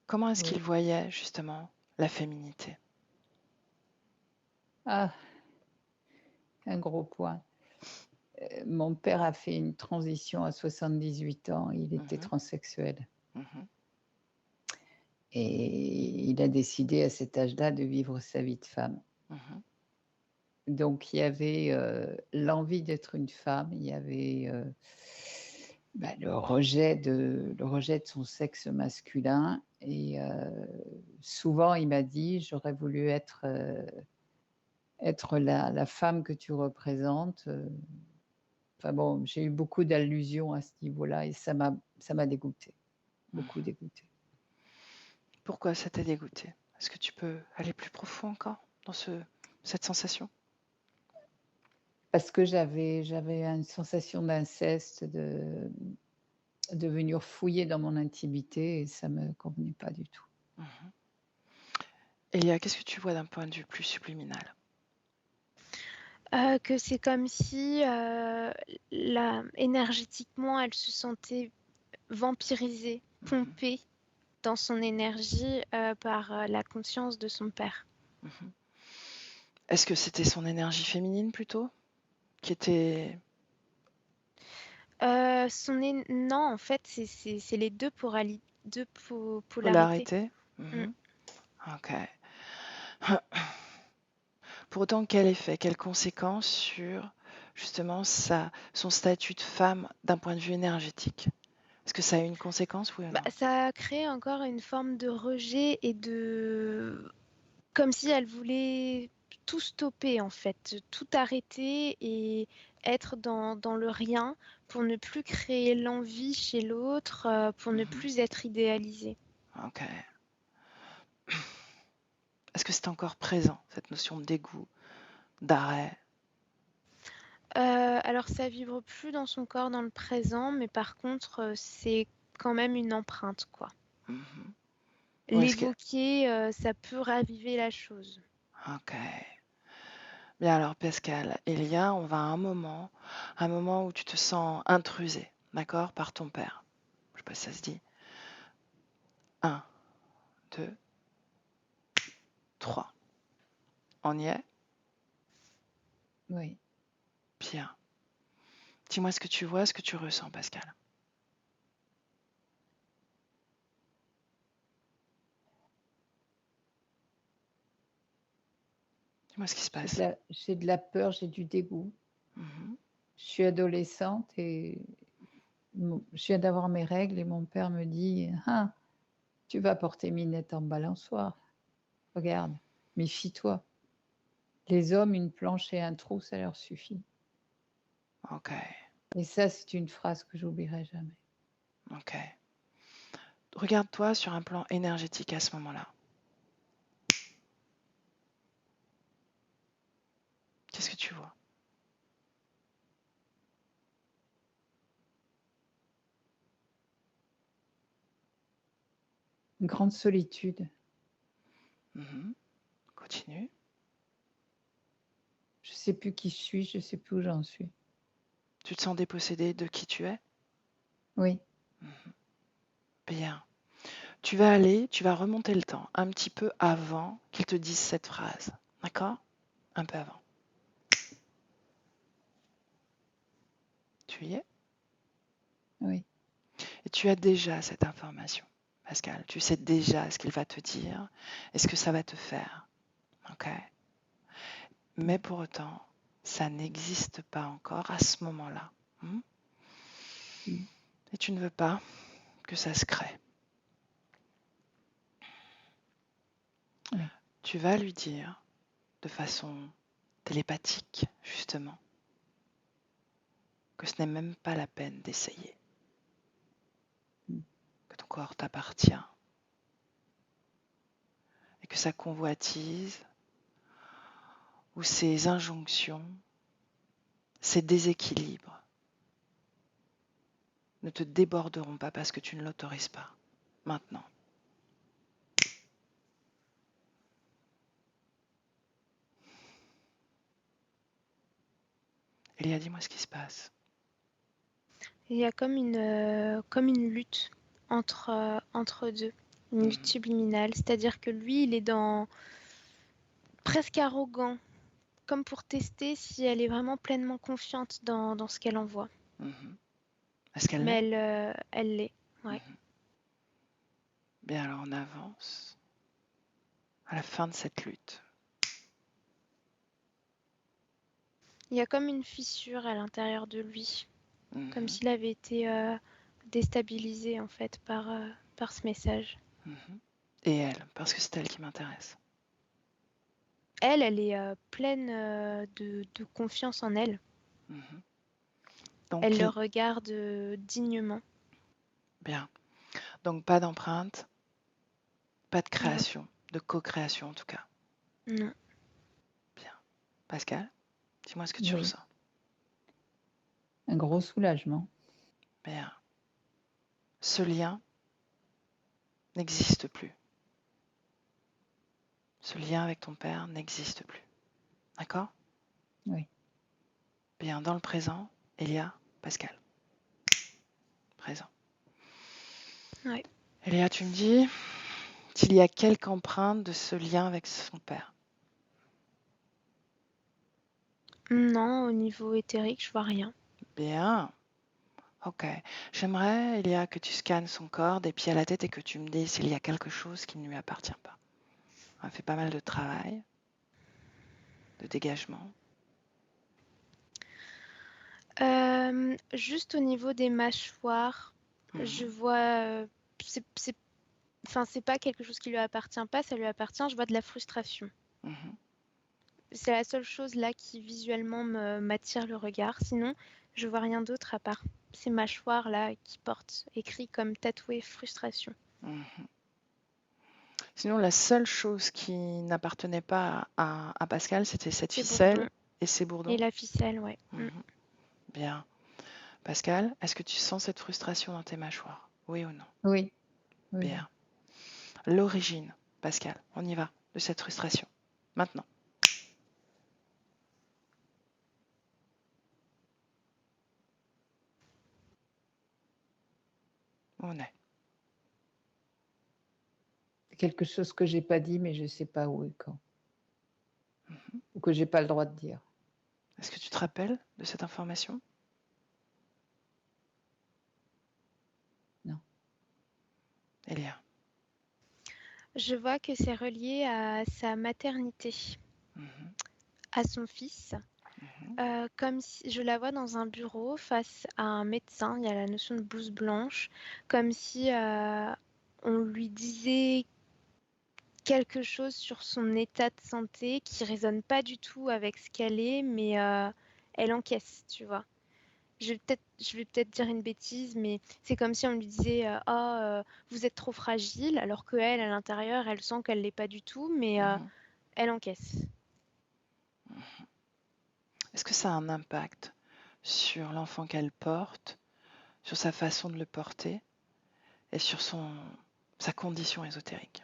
comment est-ce qu'il Oui. voyait justement la féminité? Ah, un gros point. Mon père a fait une transition à 78 ans. Il était Mhm. transsexuel. Mhm. Et il a décidé à cet âge-là de vivre sa vie de femme. Mhm. Donc il y avait, l'envie d'être une femme, il y avait, le rejet de son sexe masculin et souvent il m'a dit: «J'aurais voulu être la femme que tu représentes», enfin bon, j'ai eu beaucoup d'allusions à ce niveau-là et ça m'a dégoûtée, beaucoup Mhm. dégoûtée. Pourquoi ça t'a dégoûté? Est-ce que tu peux aller plus profond encore dans cette sensation? Parce que j'avais une sensation d'inceste, de venir fouiller dans mon intimité et ça me convenait pas du tout. Mhm. Elia, qu'est-ce que tu vois d'un point de vue plus subliminal? Que c'est comme si énergétiquement, elle se sentait vampirisée, Mhm. pompée dans son énergie par la conscience de son père. Mhm. Est-ce que c'était son énergie féminine plutôt qui était Non, en fait, c'est les deux, polarités. polarité? Mm. Mhm. Ok. Pour autant, quel effet, quelles conséquences sur justement son statut de femme d'un point de vue énergétique? Est-ce que ça a une conséquence, oui ou Bah, non? ça crée encore une forme de rejet et de... Comme si elle voulait tout stopper, en fait, tout arrêter et être dans le rien pour ne plus créer l'envie chez l'autre, pour ne Mhm. plus être idéalisée. Ok. Est-ce que c'est encore présent, cette notion de dégoût, d'arrêt? Alors ça vibre plus dans son corps dans le présent, mais par contre, c'est quand même une empreinte, quoi. Mhm. Ou est-ce que... L'évoquer, ça peut raviver la chose. Ok. Bien alors, Pascal, Elia, on va à un moment où tu te sens intrusé, d'accord, par ton père. Je sais pas si ça se dit. Un, deux. 3. On y est? Oui. Bien. Dis-moi ce que tu vois, ce que tu ressens, Pascal. Dis-moi ce qui se passe. J'ai de la peur, j'ai du dégoût. Mhm. Je suis adolescente et je viens d'avoir mes règles et mon père me dit: «Ah, tu vas porter Minette en balançoire. Regarde, méfie-toi. Les hommes, une planche et un trou, ça leur suffit». Ok, Et ça, c'est une phrase que j'oublierai jamais. ok. Regarde-toi sur un plan énergétique à ce moment-là. Qu'est-ce que tu vois? Une grande solitude. Mhm. Continue. Je sais plus qui je suis, je sais plus où j'en suis. Tu te sens dépossédé de qui tu es? Oui, Mhm. Bien. Tu vas remonter le temps un petit peu avant qu'il te dise cette phrase. D'accord? Un peu avant. Tu y es? oui. Et tu as déjà cette information, Pascal. Tu sais déjà ce qu'il va te dire et ce que ça va te faire. Ok? Mais pour autant, ça n'existe pas encore à ce moment-là. Hmm? Mmh. Et tu ne veux pas que ça se crée. Oui. Tu vas lui dire de façon télépathique, justement, que ce n'est même pas la peine d'essayer, Mmh. que ton corps t'appartient et que sa convoitise ou ses injonctions, ses déséquilibres ne te déborderont pas parce que tu ne l'autorises pas. Maintenant. Elia, dis-moi ce qui se passe. Il y a comme une lutte entre deux, une lutte Mhm. subliminale. C'est-à-dire que lui, il est dans presque arrogant, comme pour tester si elle est vraiment pleinement confiante dans ce qu'elle envoie. Mhm. Est-ce qu'elle Mais l'est? elle l'est, ouais. Mhm. Bien, alors on avance à la fin de cette lutte. Il y a comme une fissure à l'intérieur de lui, comme Mhm. s'il avait été déstabilisé en fait par ce message. Mhm. Et elle, parce que c'est elle qui m'intéresse. Elle est pleine de confiance en elle. Mhm. Donc, Elle le regarde dignement. bien. Donc, pas d'empreinte, pas de Non, création, de co-création en tout cas. non. Bien. Pascal, dis-moi ce que tu Oui, ressens. un gros soulagement. Bien. Ce lien n'existe plus. Ce lien avec ton père n'existe plus. D'accord? Oui. Bien. Dans le présent, Elia, Pascal. Présent. Ouais. Elia, tu me dis s'il y a quelque empreinte de ce lien avec son père. Non, au niveau éthérique, je vois rien. Bien. Ok. J'aimerais, Elia, que tu scannes son corps des pieds à la tête et que tu me dises s'il y a quelque chose qui ne lui appartient pas. On a fait pas mal de travail, de dégagement. Juste au niveau des mâchoires, je Mhm. vois, enfin, c'est pas quelque chose qui lui appartient pas, ça lui appartient. Je vois de la frustration. Mhm. C'est la seule chose là qui visuellement m'attire le regard. Sinon, je vois rien d'autre à part ces mâchoires là qui portent écrit comme tatoué frustration. Mhm. Sinon, la seule chose qui n'appartenait pas à Pascal, c'était cette Ces ficelle bourdons et ces et bourdons. la ficelle, ouais. Mm. Mhm. Bien. Pascal, est-ce que tu sens cette frustration dans tes mâchoires? Oui ou non? Oui, oui, oui. Bien. L'origine, Pascal, on y va, de cette frustration. Maintenant. Où on est? quelque chose que j'ai pas dit, mais je sais pas où et quand. Ou que j'ai pas le droit de dire. Est-ce que tu te rappelles de cette information? Non. Elia. Je vois que c'est relié à sa maternité, Mhm, à son fils. mhm, Comme si je la vois dans un bureau face à un médecin, il y a la notion de blouse blanche, comme si on lui disait quelque chose sur son état de santé qui résonne pas du tout avec ce qu'elle est, mais elle encaisse, tu vois. Je vais peut-être dire une bêtise, mais c'est comme si on lui disait ah, vous êtes trop fragile, alors qu'elle, à l'intérieur, elle sent qu'elle l'est pas du tout, mais mhm. elle encaisse. Est-ce que ça a un impact sur l'enfant qu'elle porte, sur sa façon de le porter et sur sa condition ésotérique?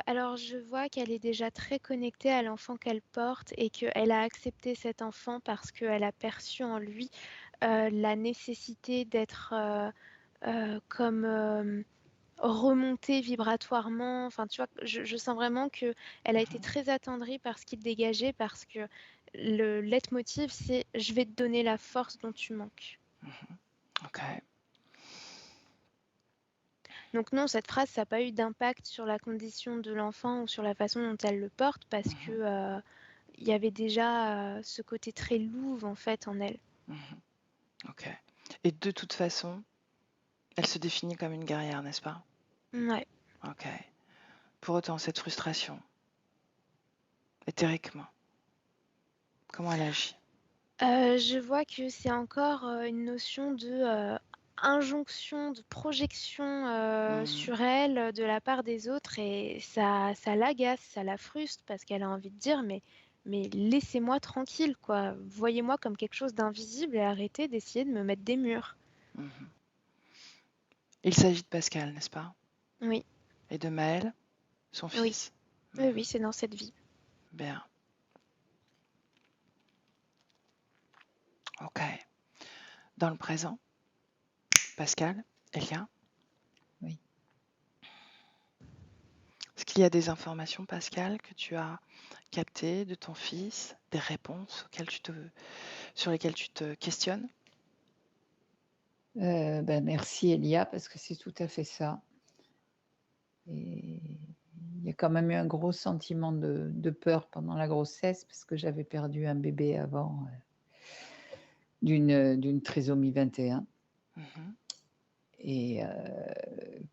Alors je vois qu'elle est déjà très connectée à l'enfant qu'elle porte et qu'elle a accepté cet enfant parce qu'elle a perçu en lui la nécessité d'être comme remontée vibratoirement. Enfin, tu vois, je sens vraiment qu'elle a été Mhm, très attendrie par ce qu'il dégageait parce que le leitmotiv, c'est je vais te donner la force dont tu manques. mhm. Ok. Donc non, cette phrase, ça n'a pas eu d'impact sur la condition de l'enfant ou sur la façon dont elle le porte parce que Mhm, il y avait déjà ce côté très louve en fait en elle. mhm. Ok. Et de toute façon, elle se définit comme une guerrière, n'est-ce pas? Ouais. Ok. Pour autant, cette frustration, éthériquement, comment elle agit? Je vois que c'est encore une notion de injonction, de projection Mhm, sur elle de la part des autres et ça l'agace, ça la frustre parce qu'elle a envie de dire mais laissez-moi tranquille quoi, voyez-moi comme quelque chose d'invisible et arrêtez d'essayer de me mettre des murs. mhm. Il s'agit de Pascal, n'est-ce pas? Oui, Et de Maël, son oui, fils. oui, Mhm. oui, c'est dans cette vie. Bien. Ok. Dans le présent, Pascal, Elia, Oui. est-ce qu'il y a des informations, Pascal, que tu as captées de ton fils, des réponses sur lesquelles tu te questionnes? Ben, merci Elia, parce que c'est tout à fait ça. Et il y a quand même eu un gros sentiment de peur pendant la grossesse, parce que j'avais perdu un bébé avant d'une trisomie 21 Mhm, et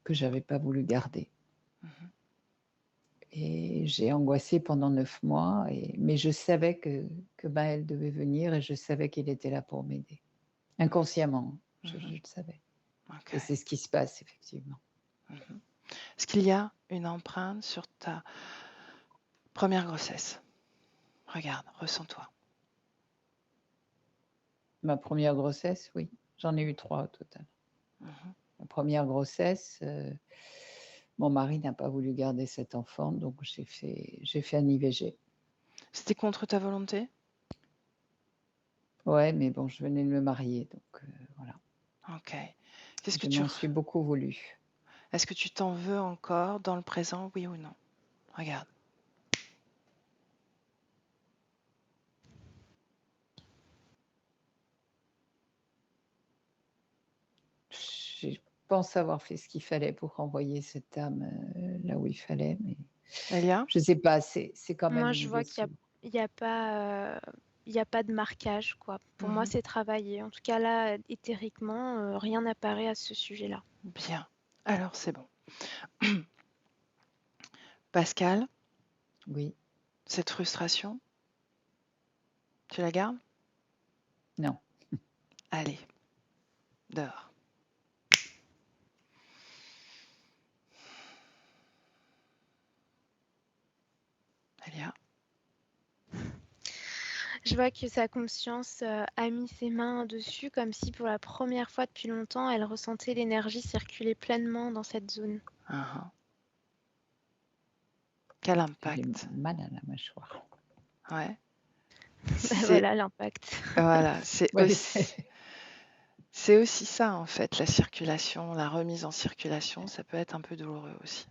que j'avais pas voulu garder. mhm, Et j'ai angoissé pendant 9 mois, mais je savais que Maël devait venir et je savais qu'il était là pour m'aider. Inconsciemment, je mhm. le savais. Ok. Et c'est ce qui se passe effectivement. Mhm. Est-ce qu'il y a une empreinte sur ta première grossesse? Regarde, ressens-toi. Ma première grossesse, oui, j'en ai eu 3 au total. Mhm. Ma première grossesse, mon mari n'a pas voulu garder cet enfant, donc j'ai fait un IVG. C'était contre ta volonté? Ouais, mais bon, je venais de me marier, donc voilà. Ok. Qu'est-ce que Je m'en suis beaucoup voulu. Est-ce que tu t'en veux encore dans le présent, oui ou non? Regarde. Je pense avoir fait ce qu'il fallait pour renvoyer cette âme, là où il fallait, mais Elia? je sais pas, c'est quand même Moi, une je vois qu'il blessure. y a pas, il y a pas de marquage, quoi. Pour moi, Mhm. c'est travaillé. En tout cas, là, éthériquement, rien n'apparaît à ce sujet-là. Bien. Alors, c'est bon. Pascal, Oui, cette frustration, tu la gardes? non, Allez, dehors. Elia? Je vois que sa conscience a mis ses mains dessus, comme si pour la première fois depuis longtemps, elle ressentait l'énergie circuler pleinement dans cette zone. Mhm. Quel j'ai impact? mal à la mâchoire. Ouais. Bah C'est voilà l'impact. voilà, Ouais, c'est c'est aussi ça en fait, la circulation, la remise en circulation, ça peut être un peu douloureux aussi.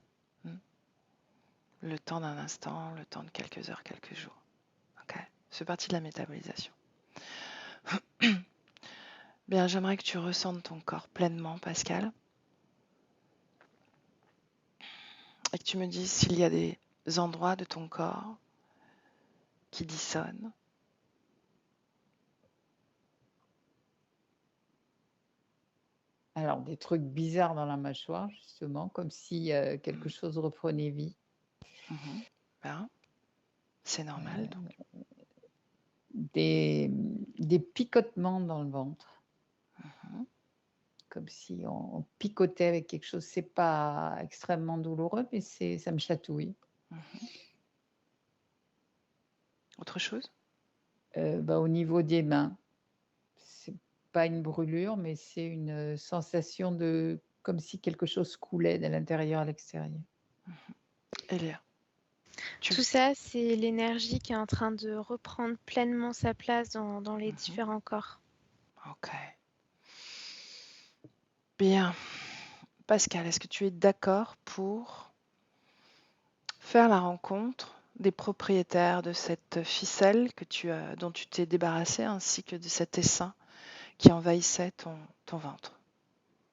le temps d'un instant, le temps de quelques heures, quelques jours. Ok, c'est parti de la métabolisation. Bien, j'aimerais que tu ressentes ton corps pleinement, Pascal, et que tu me dises s'il y a des endroits de ton corps qui dissonent. Alors, des trucs bizarres dans la mâchoire, justement, comme si quelque chose reprenait vie. Mhm. Bien, c'est normal. Donc. Des picotements dans le ventre, Mhm. comme si on picotait avec quelque chose. C'est pas extrêmement douloureux, mais ça me chatouille. Mhm. Autre chose? Au niveau des mains, c'est pas une brûlure, mais c'est une sensation de comme si quelque chose coulait de l'intérieur à l'extérieur. Elia, Tout ça, c'est l'énergie qui est en train de reprendre pleinement sa place dans les différents corps. Ok. Bien. Pascal, est-ce que tu es d'accord pour faire la rencontre des propriétaires de cette ficelle dont tu t'es débarrassé, ainsi que de cet essaim qui envahissait ton ventre?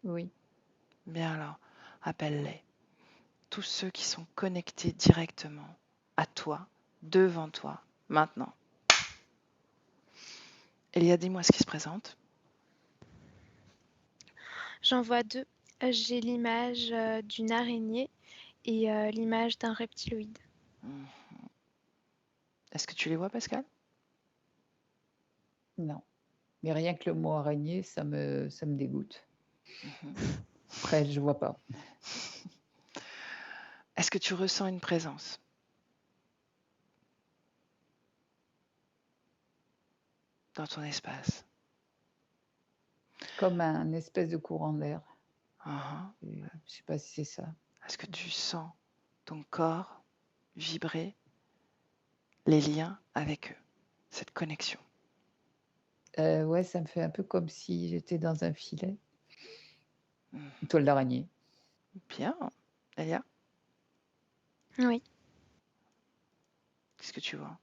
Oui. Bien alors, appelle-les. Tous ceux qui sont connectés directement à toi, devant toi, maintenant. Elia, dis-moi ce qui se présente. J'en vois deux. J'ai l'image d'une araignée et l'image d'un reptiloïde. Est-ce que tu les vois, Pascal? Non. Mais rien que le mot araignée, ça me dégoûte. Après, je vois pas. Est-ce que tu ressens une présence? Dans ton espace? Comme un espèce de courant d'air. Uh-huh. Je sais pas si c'est ça. Est-ce que tu sens ton corps vibrer les liens avec eux, cette connexion? Ouais, ça me fait un peu comme si j'étais dans un filet. Une toile d'araignée. Bien. Elia, Oui. qu'est-ce que tu vois?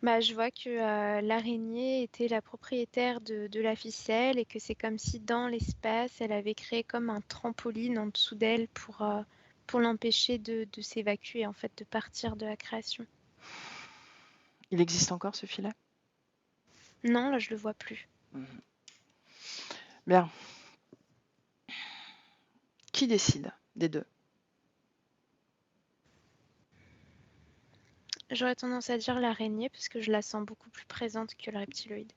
Je vois que l'araignée était la propriétaire de la ficelle et que c'est comme si dans l'espace, elle avait créé comme un trampoline en dessous d'elle pour l'empêcher de s'évacuer, en fait, de partir de la création. Il existe encore ce filet? Non, là, je le vois plus. Bien. Qui décide des deux? J'aurais tendance à dire l'araignée parce que je la sens beaucoup plus présente que le reptiloïde.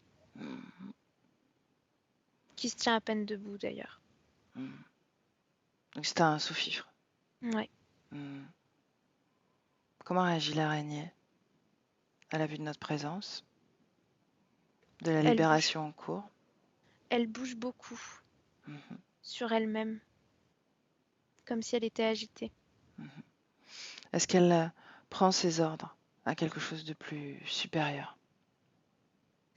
Qui se tient à peine debout d'ailleurs. Donc c'est un sous-fifre. Ouais. Comment réagit l'araignée à la vue de notre présence, de la Elle libération en cours? Elle bouge beaucoup sur elle-même, comme si elle était agitée. Est-ce qu'elle prend ses ordres à quelque chose de plus supérieur?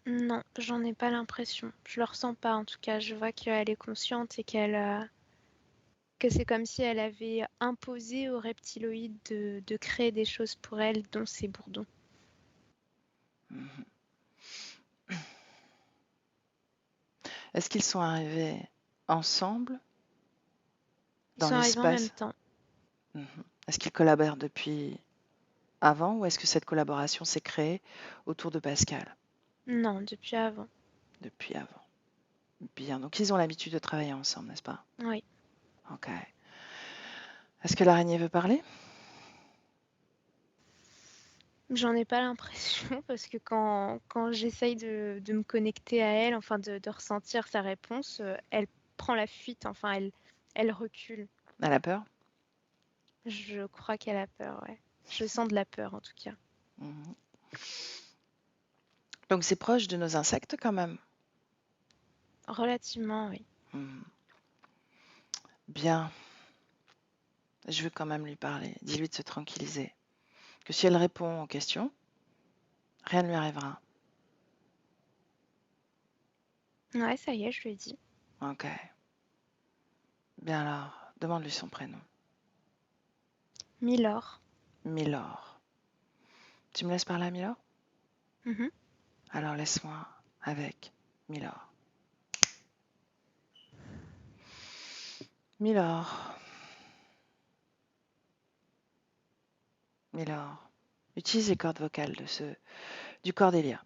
Non, j'en ai pas l'impression. Je le ressens pas en tout cas. Je vois qu'elle est consciente et que c'est comme si elle avait imposé au reptiloïde de créer des choses pour elle, dont ces bourdons. Est-ce qu'ils sont arrivés ensemble Ils dans sont arrivés en même l'espace? temps. Est-ce qu'ils collaborent depuis avant ou est-ce que cette collaboration s'est créée autour de Pascal? Non, depuis avant. Depuis avant. Bien, donc ils ont l'habitude de travailler ensemble, n'est-ce pas? Oui. Ok. Est-ce que l'araignée veut parler? J'en ai pas l'impression parce que quand j'essaye de me connecter à elle, enfin de ressentir sa réponse, elle prend la fuite, enfin elle recule. Elle a peur? Je crois qu'elle a peur, ouais. Je sens de la peur en tout cas. Donc c'est proche de nos insectes quand même. Relativement, oui. Bien. Je veux quand même lui parler. Dis-lui de se tranquilliser. Que si elle répond aux questions, rien ne lui arrivera. Ouais, ça y est, je lui ai dit. Ok. Bien alors, demande-lui son prénom. Milor. Milord. Tu me laisses parler à Milord? Mhm. Alors laisse-moi avec Milord. Milord. Milord. Utilise les cordes vocales du Cordélia.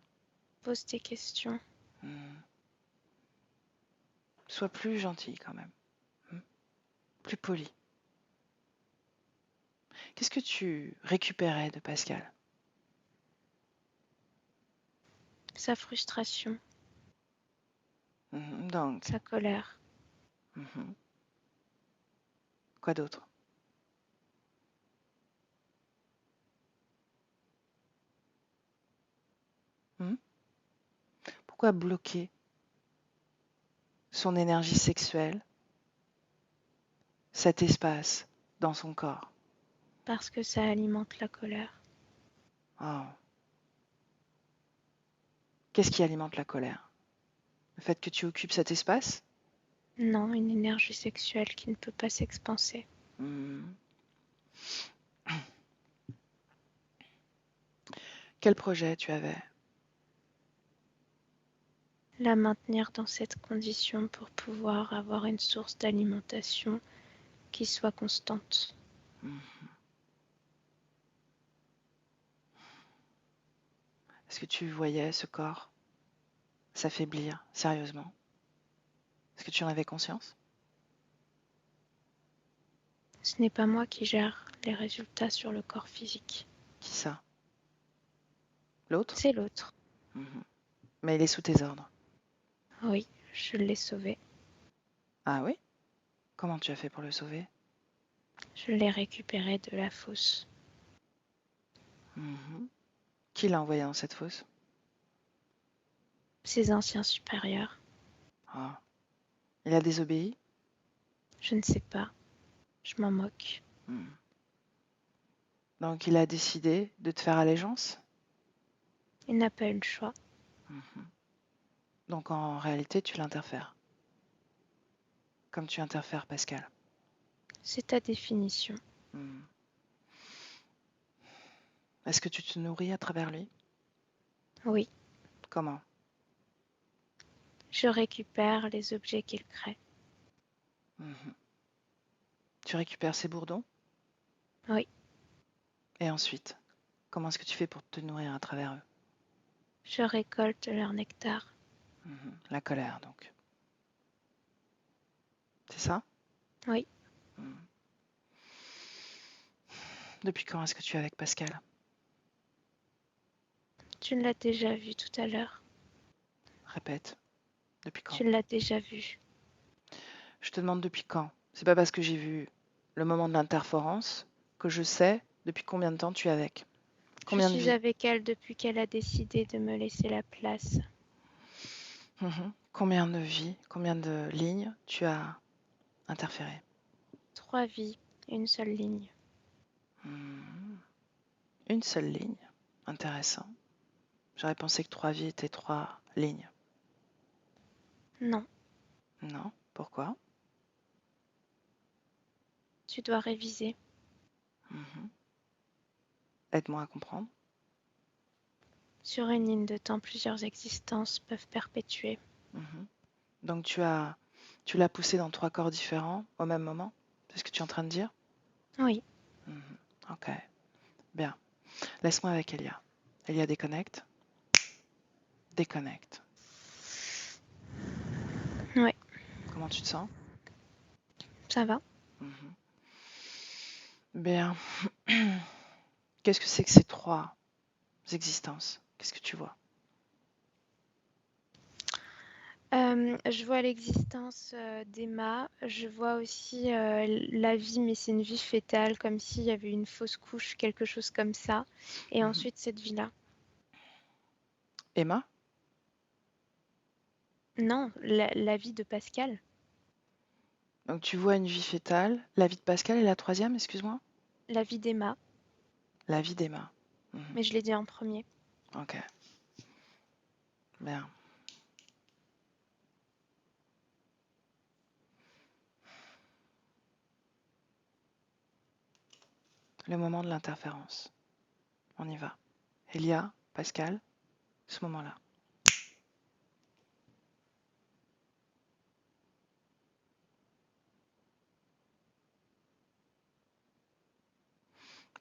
Pose tes questions. Sois plus gentil quand même. Plus poli. Qu'est-ce que tu récupérais de Pascal? Sa frustration, Donc, sa colère. quoi d'autre? Pourquoi bloquer son énergie sexuelle, cet espace dans son corps? Parce que ça alimente la colère. Oh. Qu'est-ce qui alimente la colère? Le fait que tu occupes cet espace? Non, une énergie sexuelle qui ne peut pas s'expanser. Quel projet tu avais? La maintenir dans cette condition pour pouvoir avoir une source d'alimentation qui soit constante. Est-ce que tu voyais ce corps s'affaiblir sérieusement? Est-ce que tu en avais conscience? Ce n'est pas moi qui gère les résultats sur le corps physique. Qui ça? L'autre? C'est l'autre. Mais il est sous tes ordres. Oui, je l'ai sauvé. Ah oui? Comment tu as fait pour le sauver? Je l'ai récupéré de la fosse. Qui l'a envoyé dans cette fosse? Ses anciens supérieurs. Ah. Il a désobéi? Je ne sais pas. Je m'en moque. Donc il a décidé de te faire allégeance? Il n'a pas eu le choix. Donc en réalité, tu l'interfères. Comme tu interfères Pascal. C'est ta définition. Est-ce que tu te nourris à travers lui? Oui, Comment? je récupère les objets qu'il crée. Tu récupères ses bourdons? Oui, Et ensuite, comment est-ce que tu fais pour te nourrir à travers eux? je récolte leur nectar. La colère, donc. C'est ça? Oui, Depuis quand est-ce que tu es avec Pascal? tu l'as déjà vu tout à l'heure. Répète. Depuis quand? Tu l'as déjà vu. Je te demande depuis quand. C'est pas parce que j'ai vu le moment de l'interférence que je sais depuis combien de temps tu es avec. Je Combien de suis vies? avec elle depuis qu'elle a décidé de me laisser la place. Combien de vies, combien de lignes tu as interféré? 3 vies, une seule ligne. Une seule ligne. Intéressant. J'aurais pensé que 3 vies étaient 3 lignes. Non, Non. Pourquoi? tu dois réviser. Aide-moi à comprendre. Sur une ligne de temps, plusieurs existences peuvent perpétuer. Donc tu l'as poussé dans 3 corps différents au même moment? C'est ce que tu es en train de dire? Oui, Ok. Bien. Laisse-moi avec Elia. Elia, déconnecte. Déconnecte. oui, Comment tu te sens? ça va. Bien. Qu'est-ce que c'est que ces 3 existences? Qu'est-ce que tu vois? Je vois l'existence d'Emma. Je vois aussi la vie, mais c'est une vie fétale, comme s'il y avait une fausse couche, quelque chose comme ça. Et ensuite, cette vie-là. Emma? Non, la vie de Pascal. Donc tu vois une vie fétale. La vie de Pascal est la 3e, excuse-moi? La vie d'Emma. La vie d'Emma. Mais je l'ai dit en premier. Ok. Bien. le moment de l'interférence. On y va. Elia, Pascal, ce moment-là.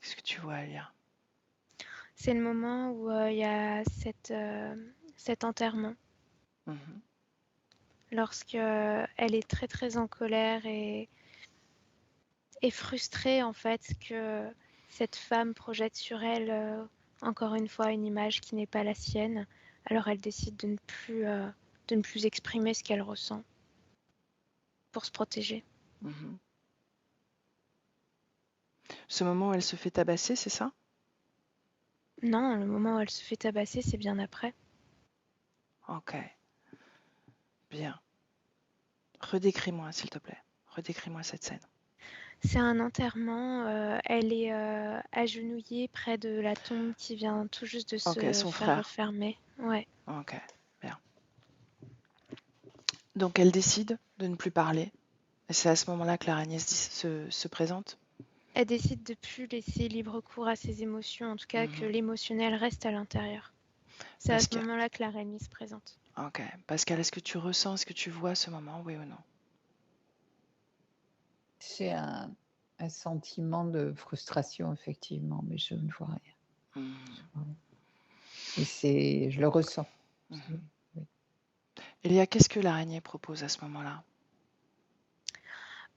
Qu'est-ce que tu vois, Elia? C'est le moment où il y a cet enterrement. Mhm. Lorsque elle est très très en colère et frustrée en fait que cette femme projette sur elle encore une fois une image qui n'est pas la sienne. Alors elle décide de ne plus exprimer ce qu'elle ressent pour se protéger. Mhm. Ce moment où elle se fait tabasser, c'est ça? Non, le moment où elle se fait tabasser, c'est bien après. Ok, bien. Redécris-moi, s'il te plaît. Redécris-moi cette scène. C'est un enterrement. Elle est agenouillée près de la tombe qui vient tout juste de Ok, se son faire frère. refermer. Ouais. Ok, bien. Donc elle décide de ne plus parler. Et c'est à ce moment-là que l'araignée se présente. Elle décide de plus laisser libre cours à ses émotions, en tout cas que Mhm. l'émotionnel reste à l'intérieur. C'est à ce Pascal. moment-là que l'araignée se présente. Ok. Pascal, est-ce que tu ressens, est-ce que tu vois ce moment, oui ou non? J'ai un sentiment de frustration, effectivement, mais je ne vois rien. Mhm. Je vois rien. Et je le ressens. Mhm. Oui. Elia, qu'est-ce que l'araignée propose à ce moment-là?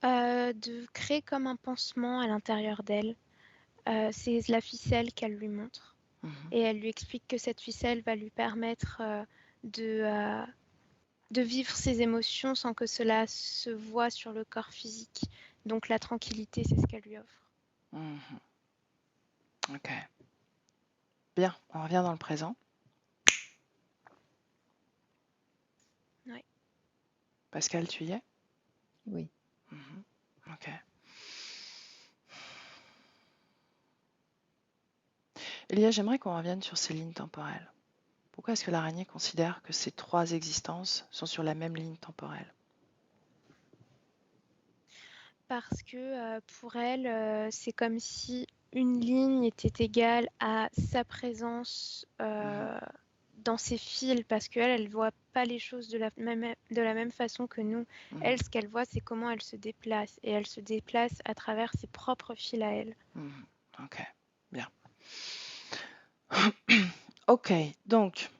De créer comme un pansement à l'intérieur d'elle. C'est la ficelle qu'elle lui montre. Mhm. Et elle lui explique que cette ficelle va lui permettre de vivre ses émotions sans que cela se voie sur le corps physique. Donc la tranquillité, c'est ce qu'elle lui offre. Mhm. Ok. Bien, on revient dans le présent. Ouais. Pascal, tu y es? Oui. Mhm. Ok. Elia, j'aimerais qu'on revienne sur ces lignes temporelles. Pourquoi est-ce que l'araignée considère que ces trois existences sont sur la même ligne temporelle? Parce que pour elle, c'est comme si une ligne était égale à sa présence dans ses fils, parce qu'elle ne voit pas les choses de la même façon que nous. Mhm. Elle, ce qu'elle voit, c'est comment elle se déplace, et elle se déplace à travers ses propres fils à elle. Mhm. Ok, bien. Ok, donc,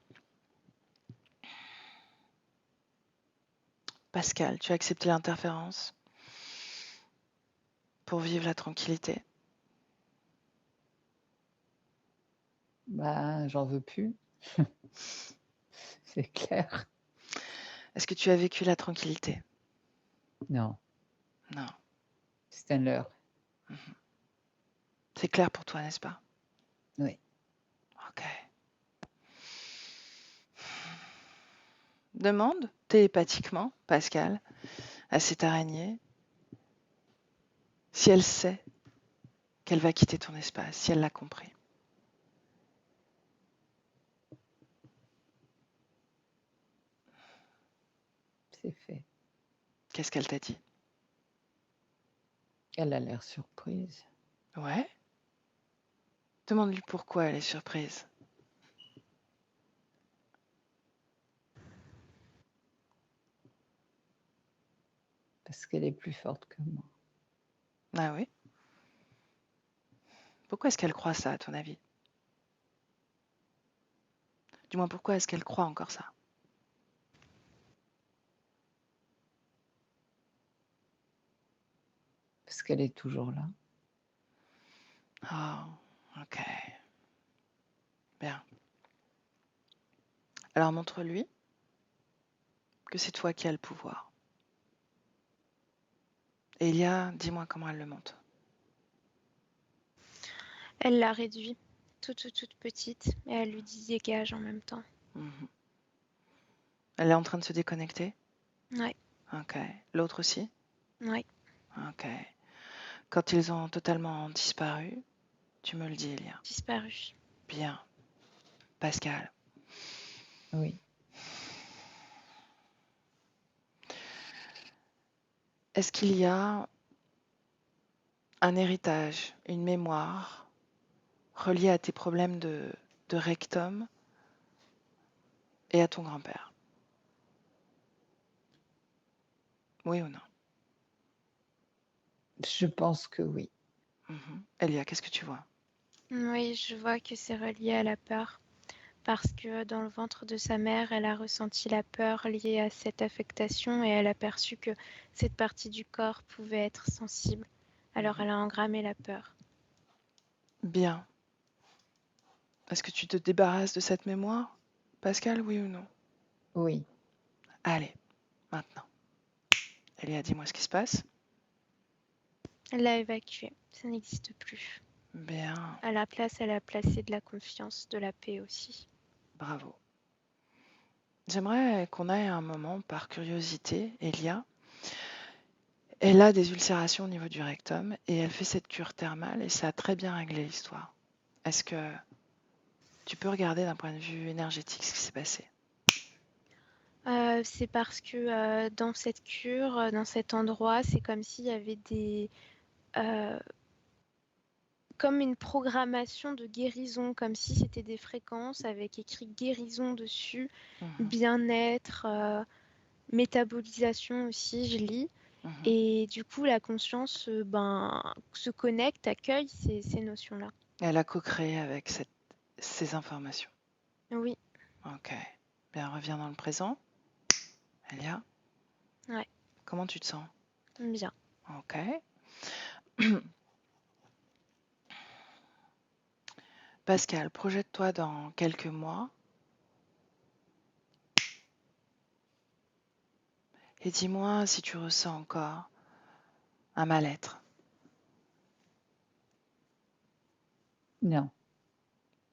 Pascal, tu as accepté l'interférence pour vivre la tranquillité. Ben, j'en veux plus. C'est clair. Est-ce que tu as vécu la tranquillité? Non, Non. c'est un leurre. Mhm. C'est clair pour toi, n'est-ce pas? Oui. Ok. Demande télépathiquement, Pascal, à cette araignée si elle sait qu'elle va quitter ton espace, si elle l'a compris. C'est fait. Qu'est-ce qu'elle t'a dit? Elle a l'air surprise. Ouais. Demande-lui pourquoi elle est surprise. Parce qu'elle est plus forte que moi. Ah oui? Pourquoi est-ce qu'elle croit ça, à ton avis? Du moins, pourquoi est-ce qu'elle croit encore ça? Parce qu'elle est toujours là. Oh, ok. Bien. Alors montre-lui que c'est toi qui as le pouvoir. Elia, dis-moi comment elle le montre. Elle la réduit, toute petite, et elle lui dit dégage en même temps. Mhm. Elle est en train de se déconnecter? Ouais, Ok. L'autre aussi? ouais. Ok. Quand ils ont totalement disparu, tu me le dis, Elia. Disparu. Bien. Pascal. Oui. Est-ce qu'il y a un héritage, une mémoire reliée à tes problèmes de rectum et à ton grand-père. Oui ou non? Je pense que oui. Elia, qu'est-ce que tu vois? Oui, je vois que c'est relié à la peur. Parce que dans le ventre de sa mère, elle a ressenti la peur liée à cette affectation et elle a perçu que cette partie du corps pouvait être sensible. Alors elle a engrammé la peur. Bien. Est-ce que tu te débarrasses de cette mémoire, Pascal, oui ou non? Oui. Allez, maintenant. Elia, dis-moi ce qui se passe. Elle l'a évacué, ça n'existe plus. Bien, À la place, elle a placé de la confiance, de la paix aussi. bravo. J'aimerais qu'on aille un moment par curiosité, Elia. Elle a des ulcérations au niveau du rectum et elle fait cette cure thermale et ça a très bien réglé l'histoire. Est-ce que tu peux regarder d'un point de vue énergétique ce qui s'est passé? C'est parce que dans cette cure, dans cet endroit, c'est comme s'il y avait comme une programmation de guérison, comme si c'était des fréquences avec écrit guérison dessus, bien-être, métabolisation aussi, je lis. Et du coup, la conscience se connecte, accueille ces notions-là. Elle a co-créé avec ces informations. Oui. Ok. Bien, reviens dans le présent. Elia? Ouais. Comment tu te sens? Bien. Ok. Pascal, projette-toi dans quelques mois et dis-moi si tu ressens encore un mal-être. Non.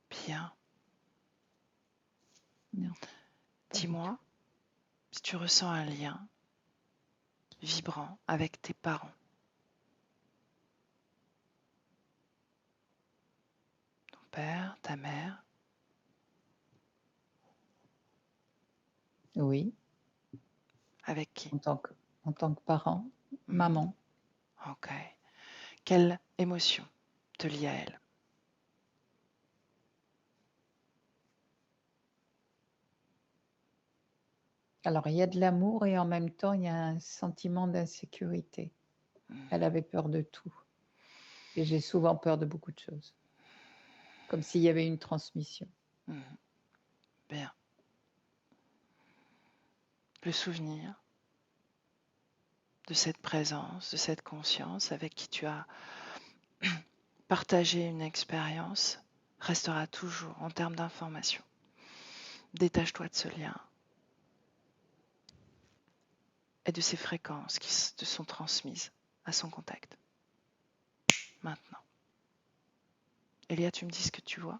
Bien. Non. Dis-moi si tu ressens un lien vibrant avec tes parents. Ton père, ta mère. Oui. Avec qui? En tant que parent, maman. Ok. Quelle émotion te lie à elle? Alors, il y a de l'amour et en même temps, il y a un sentiment d'insécurité. Elle avait peur de tout. Et j'ai souvent peur de beaucoup de choses. Comme s'il y avait une transmission. Bien. Le souvenir de cette présence, de cette conscience avec qui tu as partagé une expérience restera toujours en termes d'information. Détache-toi de ce lien et de ces fréquences qui te sont transmises à son contact. Maintenant. Elia, tu me dis ce que tu vois?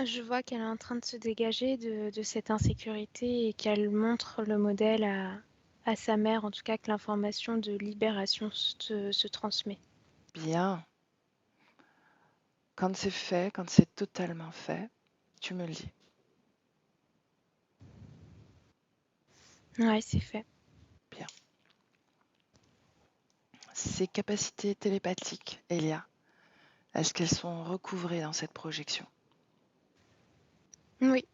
Je vois qu'elle est en train de se dégager de cette insécurité et qu'elle montre le modèle à sa mère, en tout cas que l'information de libération se transmet. Bien. Quand c'est fait, quand c'est totalement fait, tu me le dis. Ouais, c'est fait. Bien. Ces capacités télépathiques, Elia, est-ce qu'elles sont recouvrées dans cette projection? Oui,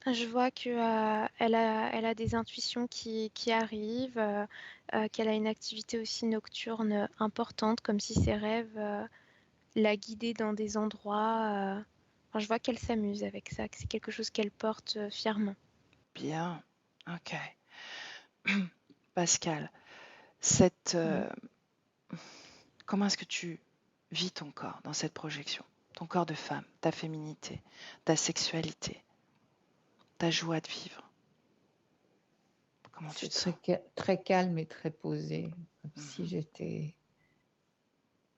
je vois que elle a des intuitions qui arrivent, qu'elle a une activité aussi nocturne importante, comme si ses rêves la guidaient dans des endroits. Enfin, je vois qu'elle s'amuse avec ça, que c'est quelque chose qu'elle porte fièrement. Bien. Ok. Pascal, comment est-ce que tu vis ton corps dans cette projection? Ton corps de femme, ta féminité, ta sexualité, ta joie de vivre. Comment tu te sens? C'est très calme et très posé. Comme si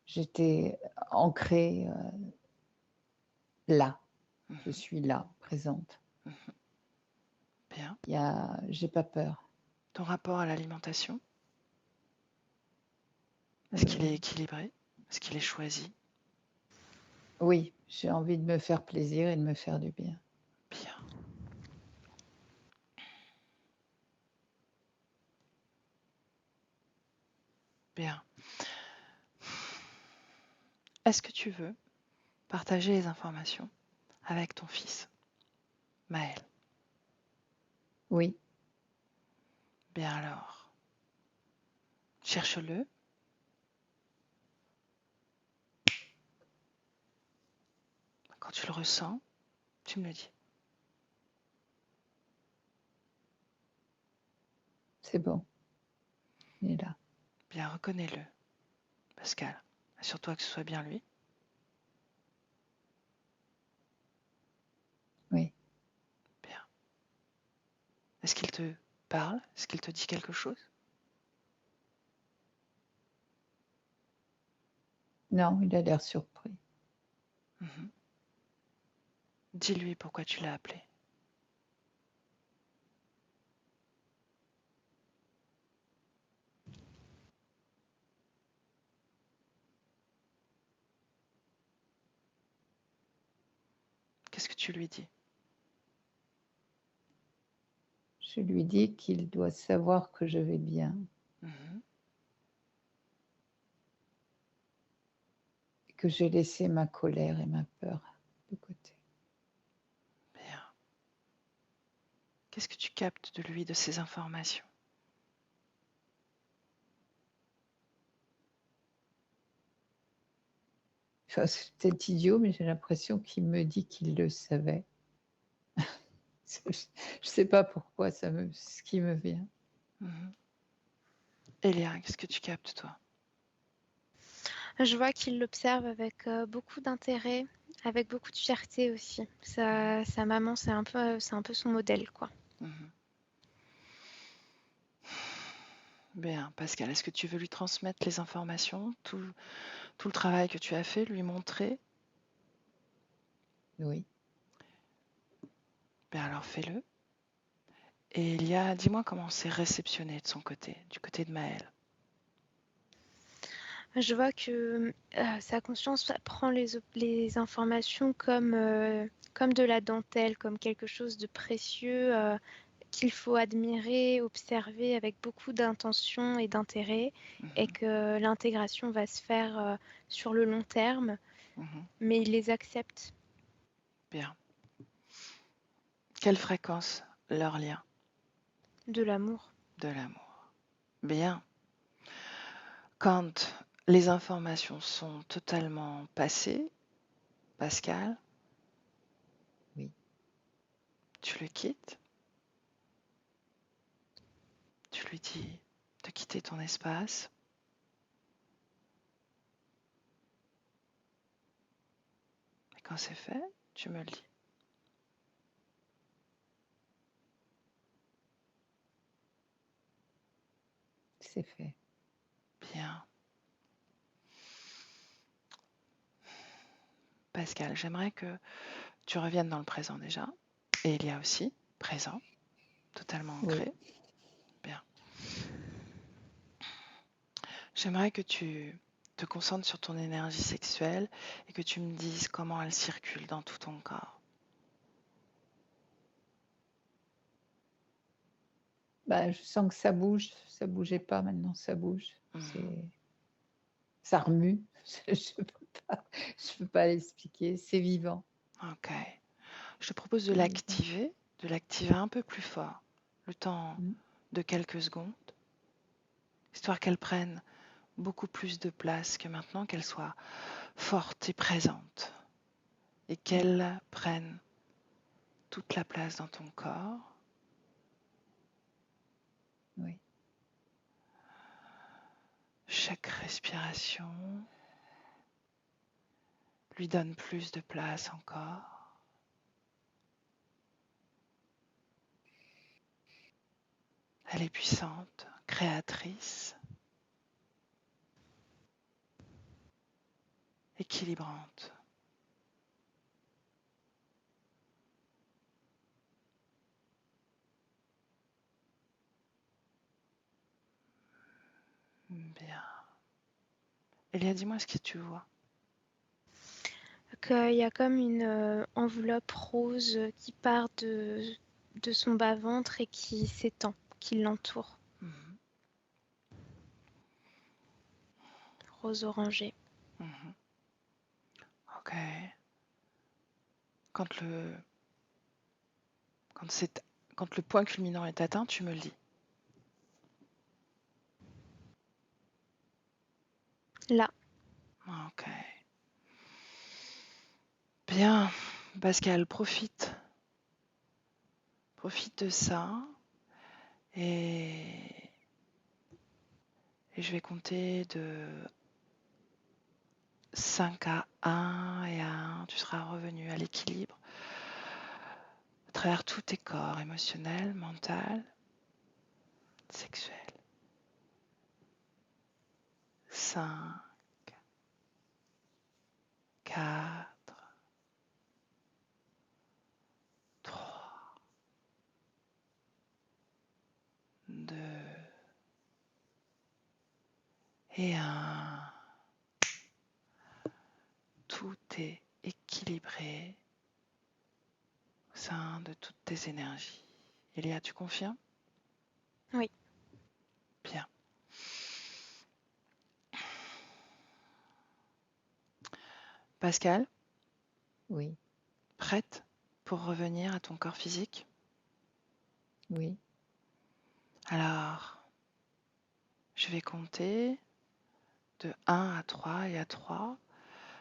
j'étais ancrée là. Je suis là, présente. Bien. J'ai pas peur. Ton rapport à l'alimentation? Est-ce qu'il est équilibré? Est-ce qu'il est choisi? Oui, j'ai envie de me faire plaisir et de me faire du bien. Bien. Bien. Est-ce que tu veux partager les informations avec ton fils, Maël? Oui, Bien alors, cherche-le. Quand tu le ressens, tu me le dis. c'est bon. Il est là. Bien, reconnais-le, Pascal. Assure-toi que ce soit bien lui. Oui. Bien. Est-ce qu'il te parle? Est-ce qu'il te dit quelque chose? Non, il a l'air surpris. Mhm. Dis-lui pourquoi tu l'as appelé. Qu'est-ce que tu lui dis? Je lui dis qu'il doit savoir que je vais bien Mhm. et que j'ai laissé ma colère et ma peur de côté. Bien. Qu'est-ce que tu captes de lui, de ces informations? Enfin, c'est peut-être idiot, mais j'ai l'impression qu'il me dit qu'il le savait. Je ne sais pas pourquoi, c'est ce qui me vient. Mhm. Elia, qu'est-ce que tu captes, toi? Je vois qu'il l'observe avec beaucoup d'intérêt, avec beaucoup de fierté aussi. Sa maman, c'est un peu son modèle, quoi. Mhm. Bien, Pascal, est-ce que tu veux lui transmettre les informations, tout le travail que tu as fait, lui montrer? Oui. Bien, alors fais-le. Et Elia, dis-moi comment c'est réceptionné de son côté, du côté de Maël. Je vois que sa conscience prend les informations comme de la dentelle, comme quelque chose de précieux qu'il faut admirer, observer avec beaucoup d'intention et d'intérêt, et Mhm. que l'intégration va se faire sur le long terme, Mhm. mais il les accepte. Bien. Quelle fréquence leur lien? De l'amour. De l'amour. Bien. Quand les informations sont totalement passées, Pascal, Oui. tu le quittes, tu lui dis de quitter ton espace. Et quand c'est fait, tu me le dis. C'est fait. Bien. Pascal, j'aimerais que tu reviennes dans le présent déjà. Et il y a aussi présent, totalement Oui. ancré. Bien. J'aimerais que tu te concentres sur ton énergie sexuelle et que tu me dises comment elle circule dans tout ton corps. Bah, je sens que ça bouge. Ça bougeait pas, maintenant ça bouge. Mhm. Ça remue. Je peux pas l'expliquer. C'est vivant. Ok. Je te propose C'est vivant. de l'activer un peu plus fort, le temps Mm. de quelques secondes, histoire qu'elle prenne beaucoup plus de place que maintenant, qu'elle soit forte et présente et qu'elle prenne toute la place dans ton corps. Oui. Chaque respiration lui donne plus de place encore. Elle est puissante, créatrice, équilibrante. Bien. Elia, dis-moi ce que tu vois. Qu'il y a comme une enveloppe rose qui part de son bas-ventre et qui s'étend, qui l'entoure. Mhm. rose orangé. Mhm. Ok. Quand le, quand le point culminant est atteint, tu me le dis. Là, Ok. Bien. Pascal, profite. Profite de ça. Et, et je vais compter de 5 à 1 et à 1. Tu seras revenu à l'équilibre à travers tous tes corps, émotionnel, mental, sexuel. 5, 4, 3, 2 et 1. Tout est équilibré au sein de toutes tes énergies. Elia, tu confirmes? oui. Bien. Pascal, Oui, prête pour revenir à ton corps physique? oui. Alors, je vais compter de 1 à 3 et à 3,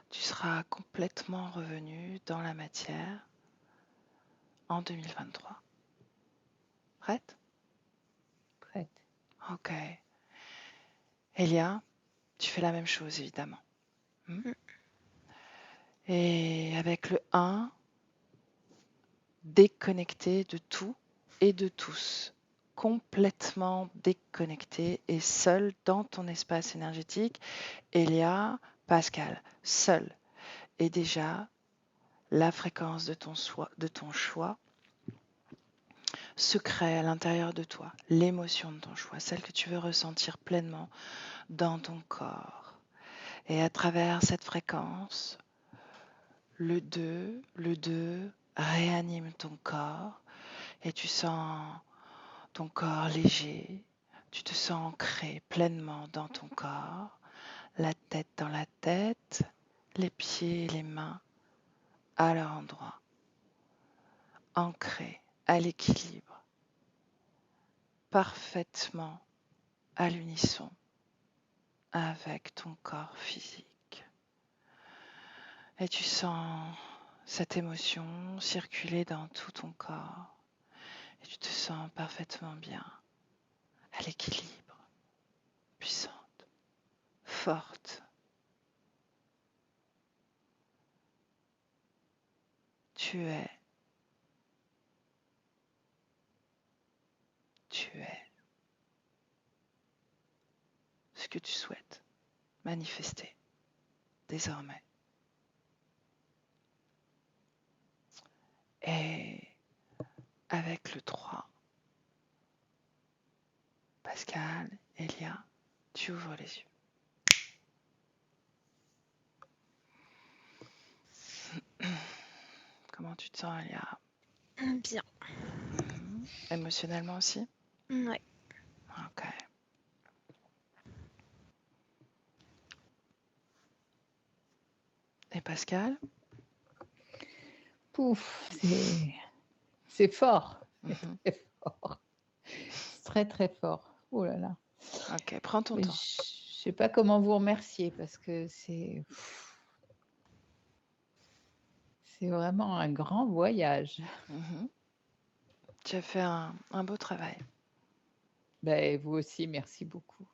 tu seras complètement revenu dans la matière en 2023. Prête? Prête. Ok. Elia, tu fais la même chose évidemment. Mm. Et avec le 1, déconnecté de tout et de tous. Complètement déconnecté et seul dans ton espace énergétique. Elia, Pascal, seul. Et déjà, la fréquence de ton choix se crée à l'intérieur de toi. L'émotion de ton choix, celle que tu veux ressentir pleinement dans ton corps. Et à travers cette fréquence, le 2 réanime ton corps et tu sens ton corps léger, tu te sens ancré pleinement dans ton corps, la tête dans la tête, les pieds et les mains à leur endroit, ancré à l'équilibre, parfaitement à l'unisson avec ton corps physique. Et tu sens cette émotion circuler dans tout ton corps et tu te sens parfaitement bien, à l'équilibre, puissante, forte. Tu es ce que tu souhaites manifester désormais. Et avec le 3, Pascal, Elia, tu ouvres les yeux. Comment tu te sens, Elia? Bien. Émotionnellement aussi? Ouais. Ok. Et Pascal? Pouf, c'est fort. Mhm. C'est très fort. C'est très, très fort. Oh là là. Ok, prends ton Mais temps. je sais pas comment vous remercier parce que c'est vraiment un grand voyage. Mhm. Tu as fait un beau travail. Ben, vous aussi, merci beaucoup.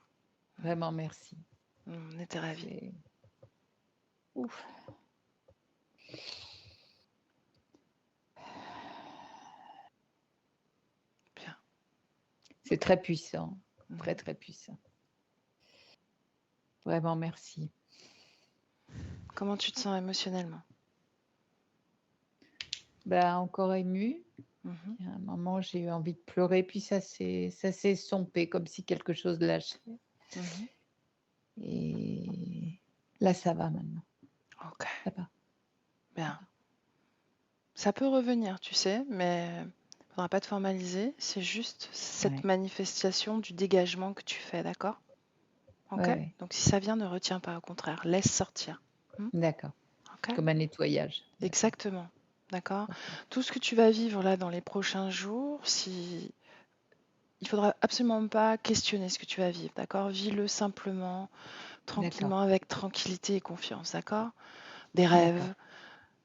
Vraiment merci. On était ravis. C'est ouf. Bien. C'est très puissant, Mhm. très, très puissant. Vraiment merci. Comment tu te sens émotionnellement? Ben, encore émue. Mhm. À un moment, j'ai eu envie de pleurer, puis ça s'est estompé comme si quelque chose lâchait. Mhm. Et là, ça va maintenant. Ok, Ça va. bien. Ça peut revenir, tu sais, mais il ne faudra pas te formaliser. C'est juste cette Ouais. manifestation du dégagement que tu fais, d'accord? Ok? Ouais, ouais. Donc si ça vient, ne retiens pas, au contraire, laisse sortir. D'accord. Ok? Comme un nettoyage. D'accord. Exactement. D'accord? Ok. Tout ce que tu vas vivre là dans les prochains jours, il faudra absolument pas questionner ce que tu vas vivre, d'accord? Vis-le simplement, D'accord. tranquillement, avec tranquillité et confiance, d'accord? Des D'accord. rêves,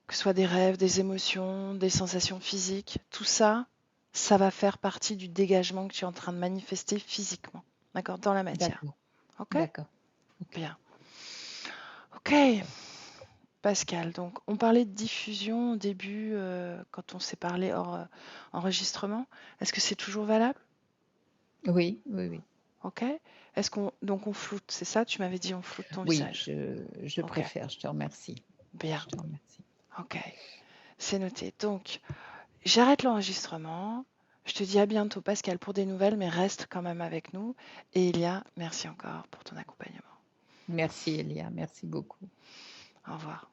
que ce soit des rêves, des émotions, des sensations physiques, tout ça, ça va faire partie du dégagement que tu es en train de manifester physiquement, d'accord? Dans la matière. D'accord. Ok? D'accord. Ok. Bien. Ok, Pascal. Donc, on parlait de diffusion au début, quand on s'est parlé hors enregistrement. Est-ce que c'est toujours valable? Oui, oui, oui. Ok. Donc on floute, c'est ça? Tu m'avais dit on floute ton Oui, visage. je Ok. préfère, je te remercie. Bien. Je te remercie. Ok. C'est noté. Donc, j'arrête l'enregistrement. Je te dis à bientôt, Pascal, pour des nouvelles, mais reste quand même avec nous. Et Ilia, merci encore pour ton accompagnement. Merci Elia, merci beaucoup. Au revoir.